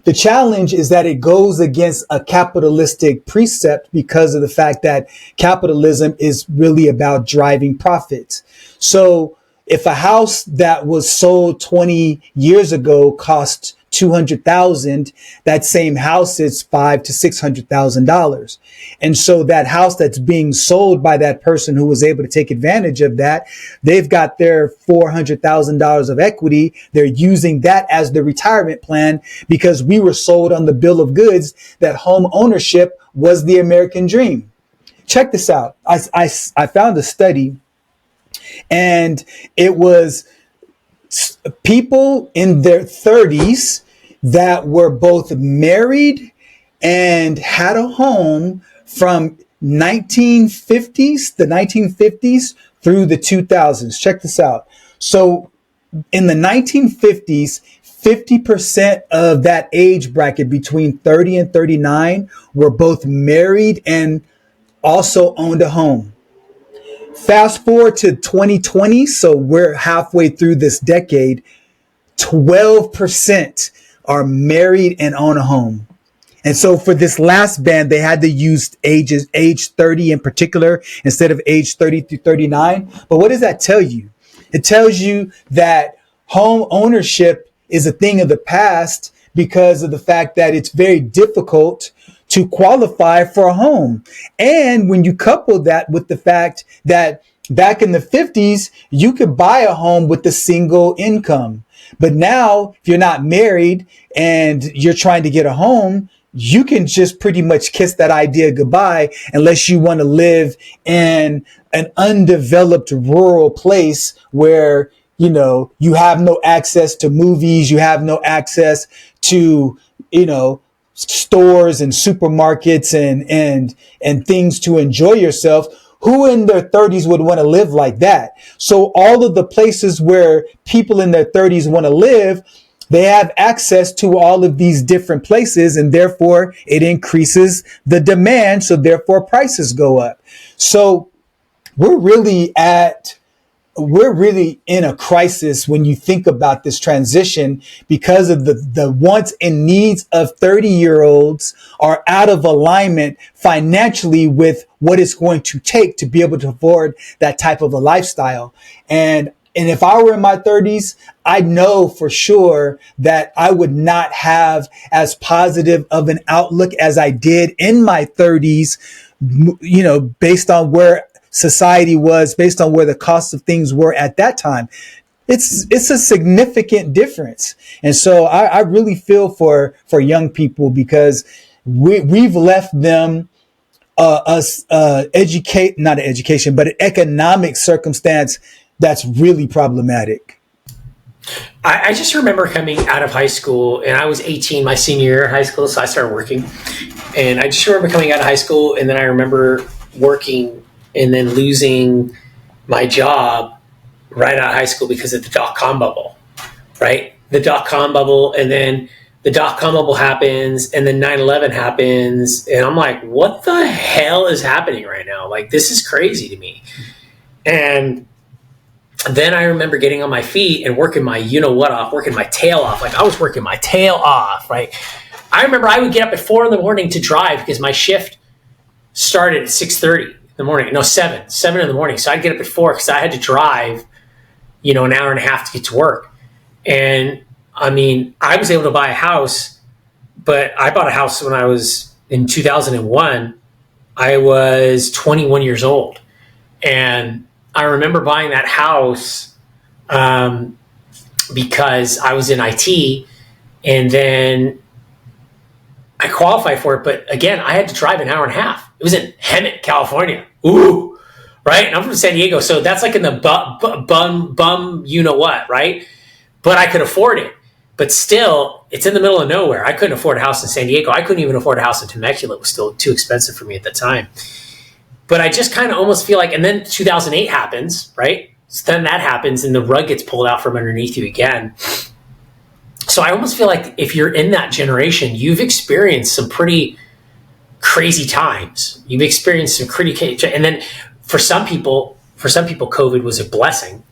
The challenge is that it goes against a capitalistic precept because of the fact that capitalism is really about driving profits. So if a house that was sold 20 years ago cost $200,000, that same house is $500,000 to $600,000. And so that house that's being sold by that person who was able to take advantage of that, they've got their $400,000 of equity. They're using that as the retirement plan because we were sold on the bill of goods that home ownership was the American dream. Check this out. I found a study, and it was people in their 30s that were both married and had a home from the 1950s through the 2000s. Check this out. So in the 1950s, 50% of that age bracket between 30 and 39 were both married and also owned a home. Fast forward to 2020, so we're halfway through this decade, 12% are married and own a home. And so for this last band, they had to use age 30 in particular instead of age 30 through 39. But what does that tell you? It tells you that home ownership is a thing of the past because of the fact that it's very difficult to qualify for a home. And when you couple that with the fact that back in the 50s, you could buy a home with a single income. But now, if you're not married and you're trying to get a home, you can just pretty much kiss that idea goodbye unless you want to live in an undeveloped rural place where, you have no access to movies, you have no access to, stores and supermarkets and things to enjoy yourself. Who in their 30s would want to live like that? So all of the places where people in their 30s want to live, they have access to all of these different places, and therefore it increases the demand. So therefore prices go up. So we're really in a crisis when you think about this transition because of the wants and needs of 30-year-olds are out of alignment financially with what it's going to take to be able to afford that type of a lifestyle. And if I were in my 30s, I know for sure that I would not have as positive of an outlook as I did in my 30s, based on where society was, based on where the cost of things were at that time. It's a significant difference. And so I really feel for young people because we've left them not an education, but an economic circumstance that's really problematic. I just remember coming out of high school, and I was 18 my senior year in high school, so I started working. And I just remember coming out of high school, and then I remember working and then losing my job right out of high school because of the dot-com bubble, right? The dot-com bubble, and then the dot-com bubble happens, and then 9/11 happens, and I'm like, what the hell is happening right now? Like, this is crazy to me. And then I remember getting on my feet and working my off, working my tail off. Like, I was working my tail off, right? I remember I would get up at 4 a.m. to drive because my shift started at 6:30 in the morning. No, 7 in the morning. So I'd get up at 4 because I had to drive, an hour and a half to get to work. And I mean, I was able to buy a house, but I bought a house when I was in 2001. I was 21 years old. And I remember buying that house because I was in IT, and then I qualified for it. But again, I had to drive an hour and a half. It was in Hemet, California. Ooh, right? And I'm from San Diego. So that's like in the bum, right? But I could afford it. But still, it's in the middle of nowhere. I couldn't afford a house in San Diego. I couldn't even afford a house in Temecula. It was still too expensive for me at the time. But I just kind of almost feel like, and then 2008 happens, right? So then that happens and the rug gets pulled out from underneath you again. So I almost feel like if you're in that generation, you've experienced some pretty crazy times. You've experienced some pretty, and then for some people, COVID was a blessing,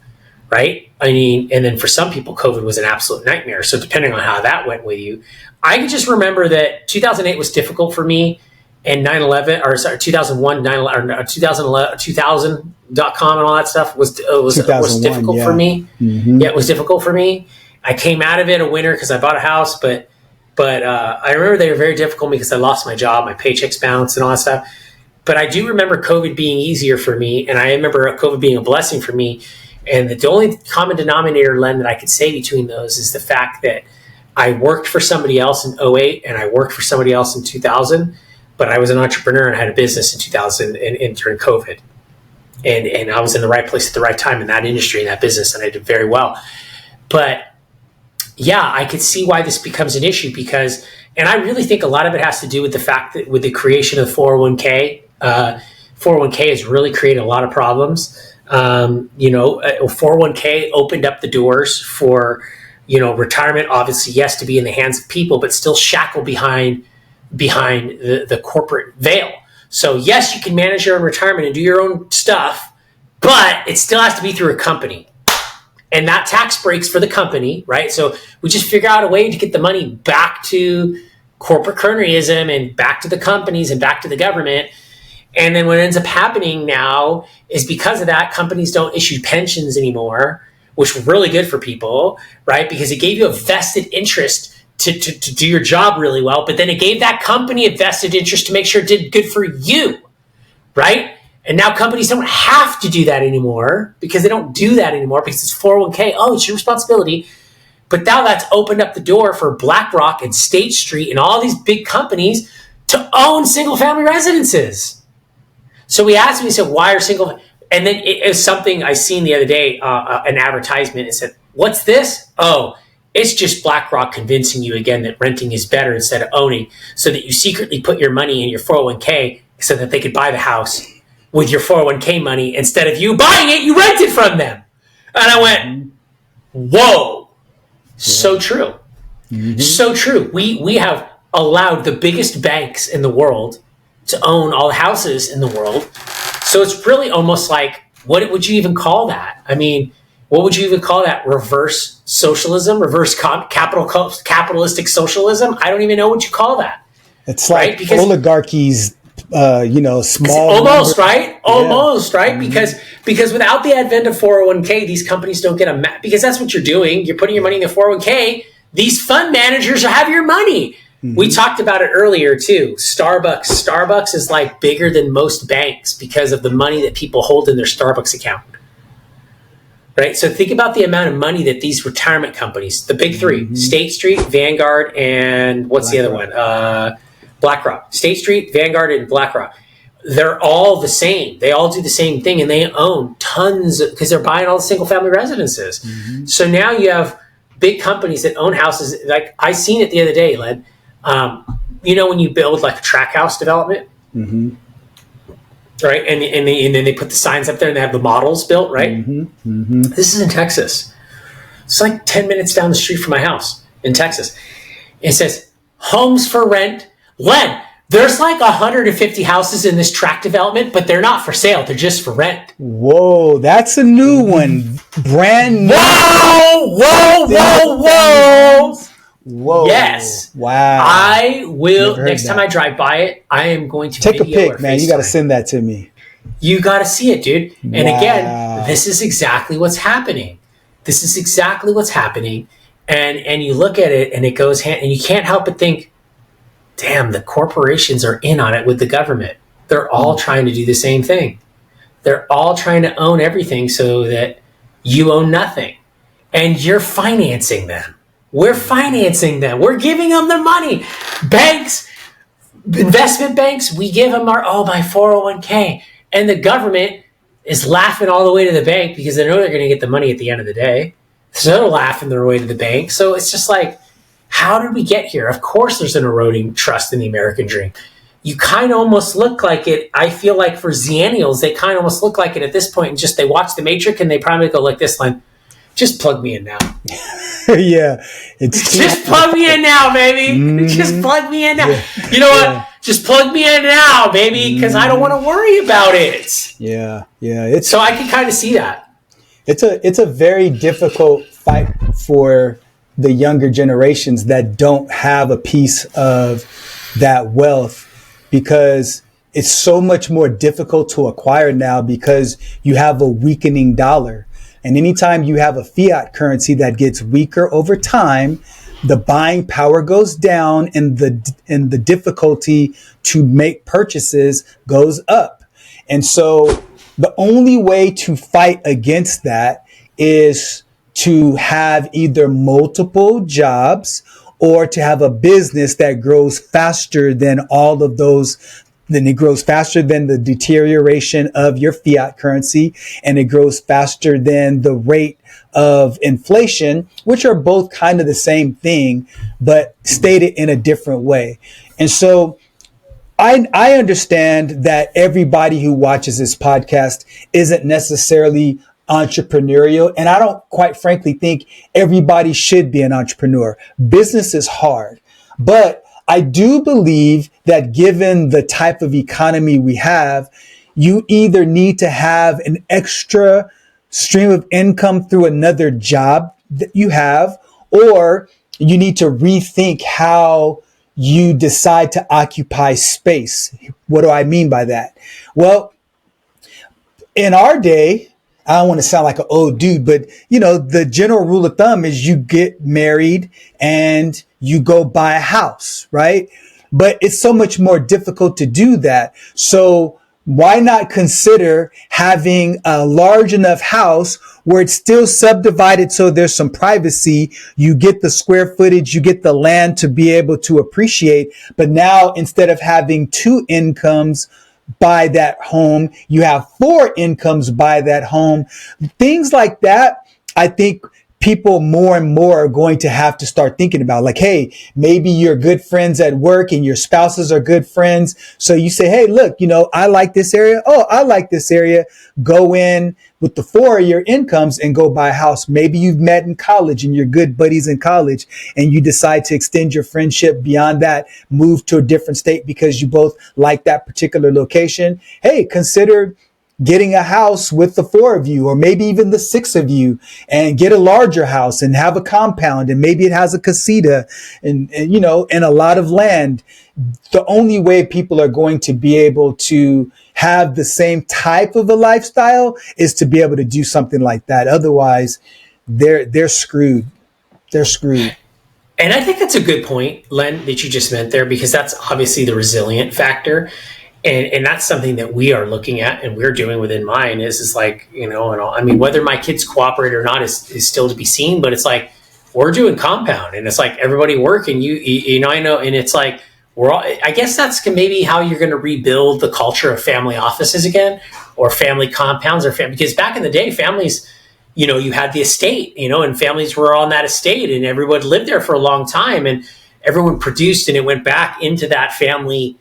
right? I mean, and then for some people, COVID was an absolute nightmare. So depending on how that went with you, I can just remember that 2008 was difficult for me. And 2001, 2000.com and all that stuff was difficult for me. Mm-hmm. Yeah, it was difficult for me. I came out of it a winner because I bought a house, but I remember they were very difficult because I lost my job, my paychecks bounced and all that stuff. But I do remember COVID being easier for me, and I remember COVID being a blessing for me. And the only common denominator, Len, that I could say between those is the fact that I worked for somebody else in 2008 and I worked for somebody else in 2000. But I was an entrepreneur and had a business in 2000 and during COVID. And I was in the right place at the right time in that industry, in that business, and I did very well. But yeah, I could see why this becomes an issue because, and I really think a lot of it has to do with the fact that with the creation of 401k, 401k has really created a lot of problems. 401k opened up the doors for, retirement, obviously, yes, to be in the hands of people, but still shackled behind the corporate veil. So yes, you can manage your own retirement and do your own stuff, but it still has to be through a company. And that tax breaks for the company, right? So we just figure out a way to get the money back to corporate cronyism and back to the companies and back to the government. And then what ends up happening now is because of that, companies don't issue pensions anymore, which was really good for people, right? Because it gave you a vested interest to do your job really well, but then it gave that company a vested interest to make sure it did good for you, right? And now companies don't have to do that anymore because they don't do that anymore because it's 401k. Oh, it's your responsibility. But now that's opened up the door for BlackRock and State Street and all these big companies to own single-family residences. So we asked them, we said, why are single... And then it was something I seen the other day, an advertisement. It said, what's this? Oh, it's just BlackRock convincing you again that renting is better instead of owning, so that you secretly put your money in your 401k so that they could buy the house with your 401k money instead of you buying it, you rent it from them. And I went, whoa, so true. Mm-hmm. So true. We have allowed the biggest banks in the world to own all the houses in the world. So it's really almost like, what would you even call that? I mean, what would you even call that? Reverse socialism, reverse capitalistic socialism? I don't even know what you call that. It's like because oligarchies, small. Almost, right? Yeah. Almost, right? Mm-hmm. Because without the advent of 401k, these companies don't get because that's what you're doing. You're putting your money in the 401k. These fund managers have your money. Mm-hmm. We talked about it earlier too. Starbucks is like bigger than most banks because of the money that people hold in their Starbucks account. Right? So think about the amount of money that these retirement companies, the big three, mm-hmm. State Street, Vanguard, and what's the other one? BlackRock, State Street, Vanguard, and BlackRock. They're all the same. They all do the same thing, and they own tons because they're buying all the single-family residences. Mm-hmm. So now you have big companies that own houses. Like I seen it the other day, Len. When you build like a track house development, mm-hmm. right? And then they put the signs up there and they have the models built, right? Mm-hmm. Mm-hmm. This is in Texas. It's like 10 minutes down the street from my house in Texas. It says homes for rent. Len, there's like 150 houses in this tract development, but they're not for sale. They're just for rent. Whoa, that's a new one. Brand new. Whoa. Yes. Wow. I will. Next time I drive by it, I am going to take a pic, man. You got to send that to me. You got to see it, dude. And again, this is exactly what's happening. And you look at it and it goes hand, and you can't help but think, damn, the corporations are in on it with the government. They're all trying to do the same thing. They're all trying to own everything so that you own nothing. And you're financing them. We're financing them. We're giving them their money. Banks, investment banks, we give them my 401k. And the government is laughing all the way to the bank because they know they're going to get the money at the end of the day. So they're laughing their way to the bank. So it's just like, how did we get here? Of course there's an eroding trust in the American dream. You kind of almost look like it. I feel like for Xennials, they kind of almost look like it at this point. And just they watch The Matrix and they probably go like this, Len, just plug me in now. Yeah. Just plug me in now, baby. Mm-hmm. Just plug me in now. Yeah. You know what? Yeah. Just plug me in now, baby, because I don't want to worry about it. Yeah. Yeah. So I can kind of see that. It's a very difficult fight for the younger generations that don't have a piece of that wealth, because it's so much more difficult to acquire now because you have a weakening dollar. And anytime you have a fiat currency that gets weaker over time, the buying power goes down and the difficulty to make purchases goes up. And so the only way to fight against that is to have either multiple jobs or to have a business that grows faster than all of those. Then it grows faster than the deterioration of your fiat currency, and it grows faster than the rate of inflation, which are both kind of the same thing, but stated in a different way. And so I understand that everybody who watches this podcast isn't necessarily entrepreneurial. And I don't quite frankly think everybody should be an entrepreneur. Business is hard, but I do believe that given the type of economy we have, you either need to have an extra stream of income through another job that you have, or you need to rethink how you decide to occupy space. What do I mean by that? Well, in our day, I don't want to sound like an old dude, but the general rule of thumb is you get married and you go buy a house, right? But it's so much more difficult to do that. So why not consider having a large enough house where it's still subdivided so there's some privacy? You get the square footage, you get the land to be able to appreciate. But now instead of having 2 incomes buy that home, you have 4 incomes buy that home. Things like that, I think people more and more are going to have to start thinking about, like, hey, maybe you're good friends at work and your spouses are good friends. So you say, hey, look, I like this area. Oh, I like this area. Go in with the 4 of your incomes and go buy a house. Maybe you've met in college and you're good buddies in college and you decide to extend your friendship beyond that, move to a different state because you both like that particular location. Hey, consider getting a house with the 4 of you, or maybe even the 6 of you, and get a larger house and have a compound, and maybe it has a casita and a lot of land. The only way people are going to be able to have the same type of a lifestyle is to be able to do something like that. Otherwise, they're screwed. They're screwed. And I think that's a good point, Len, that you just meant there, because that's obviously the resilient factor. And that's something that we are looking at and we're doing within mine is like, and all, I mean, whether my kids cooperate or not is still to be seen, but it's like, we're doing compound and it's like everybody working, I know. And it's like, I guess that's maybe how you're going to rebuild the culture of family offices again, or family compounds, because back in the day, families, you had the estate, and families were on that estate, and everyone lived there for a long time, and everyone produced, and it went back into that family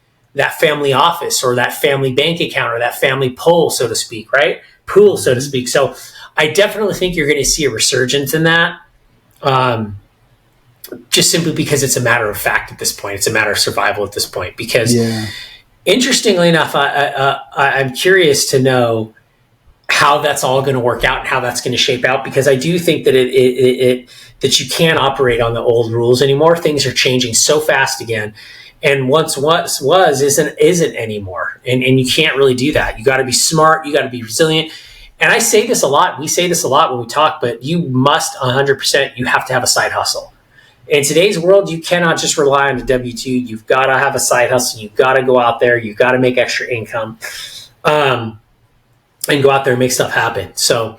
office, or that family bank account, or that family pool, so to speak, right? Pool, so to speak. So I definitely think you're going to see a resurgence in that. Just simply because it's a matter of fact at this point. It's a matter of survival at this point. Because, interestingly enough, I'm curious to know how that's all going to work out and how that's going to shape out. Because I do think that that you can't operate on the old rules anymore. Things are changing so fast again, and once what was isn't anymore. And you can't really do that. You got to be smart. You got to be resilient. And I say this a lot. We say this a lot when we talk. But you must 100%. You have to have a side hustle. In today's world, you cannot just rely on the W-2. You've got to have a side hustle. You've got to go out there. You've got to make extra income, and go out there and make stuff happen. So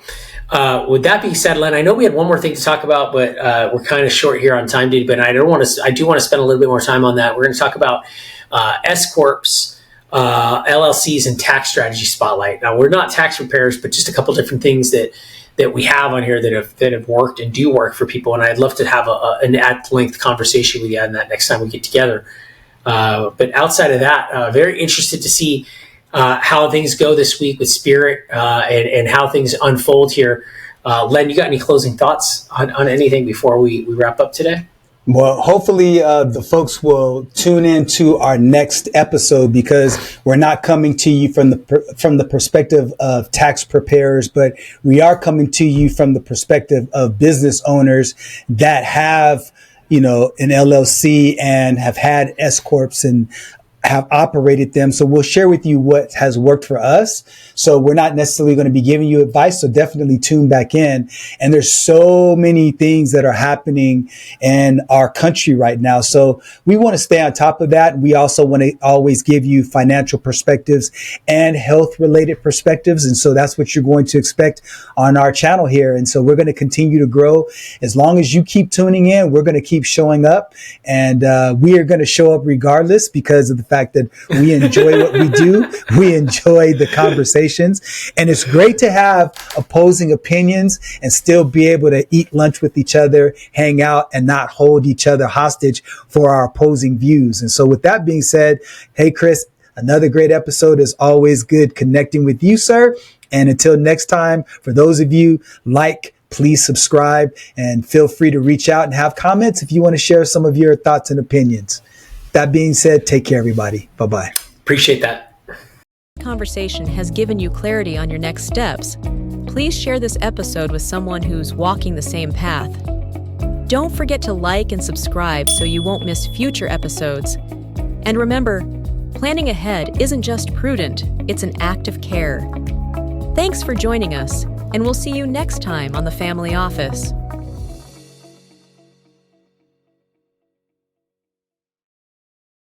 with that being said, Len, I know we had one more thing to talk about, but we're kind of short here on time, dude. But I do want to spend a little bit more time on that. We're going to talk about S-Corps, LLCs, and tax strategy spotlight. Now, we're not tax preparers, but just a couple different things that we have on here that have worked and do work for people. And I'd love to have an at-length conversation with you on that next time we get together. But outside of that, very interested to see how things go this week with Spirit and how things unfold here. Len, you got any closing thoughts on anything before we wrap up today? Well, hopefully the folks will tune in to our next episode, because we're not coming to you from the perspective of tax preparers, but we are coming to you from the perspective of business owners that have, an LLC and have had S-Corps and have operated them. So we'll share with you what has worked for us. So we're not necessarily going to be giving you advice. So definitely tune back in. And there's so many things that are happening in our country right now. So we want to stay on top of that. We also want to always give you financial perspectives and health related perspectives. And so that's what you're going to expect on our channel here. And so we're going to continue to grow. As long as you keep tuning in, we're going to keep showing up, and we are going to show up regardless, because of the fact that we enjoy what we do. We enjoy the conversations, and it's great to have opposing opinions and still be able to eat lunch with each other, hang out, and not hold each other hostage for our opposing views. And so with that being said, hey, Chris, another great episode. Is always good connecting with you, sir. And until next time, for those of you, please subscribe, and feel free to reach out and have comments if you want to share some of your thoughts and opinions. That being said, take care, everybody. Bye-bye. Appreciate that. Conversation has given you clarity on your next steps. Please share this episode with someone who's walking the same path. Don't forget to like and subscribe so you won't miss future episodes. And remember, planning ahead isn't just prudent, it's an act of care. Thanks for joining us, and we'll see you next time on The Family Office.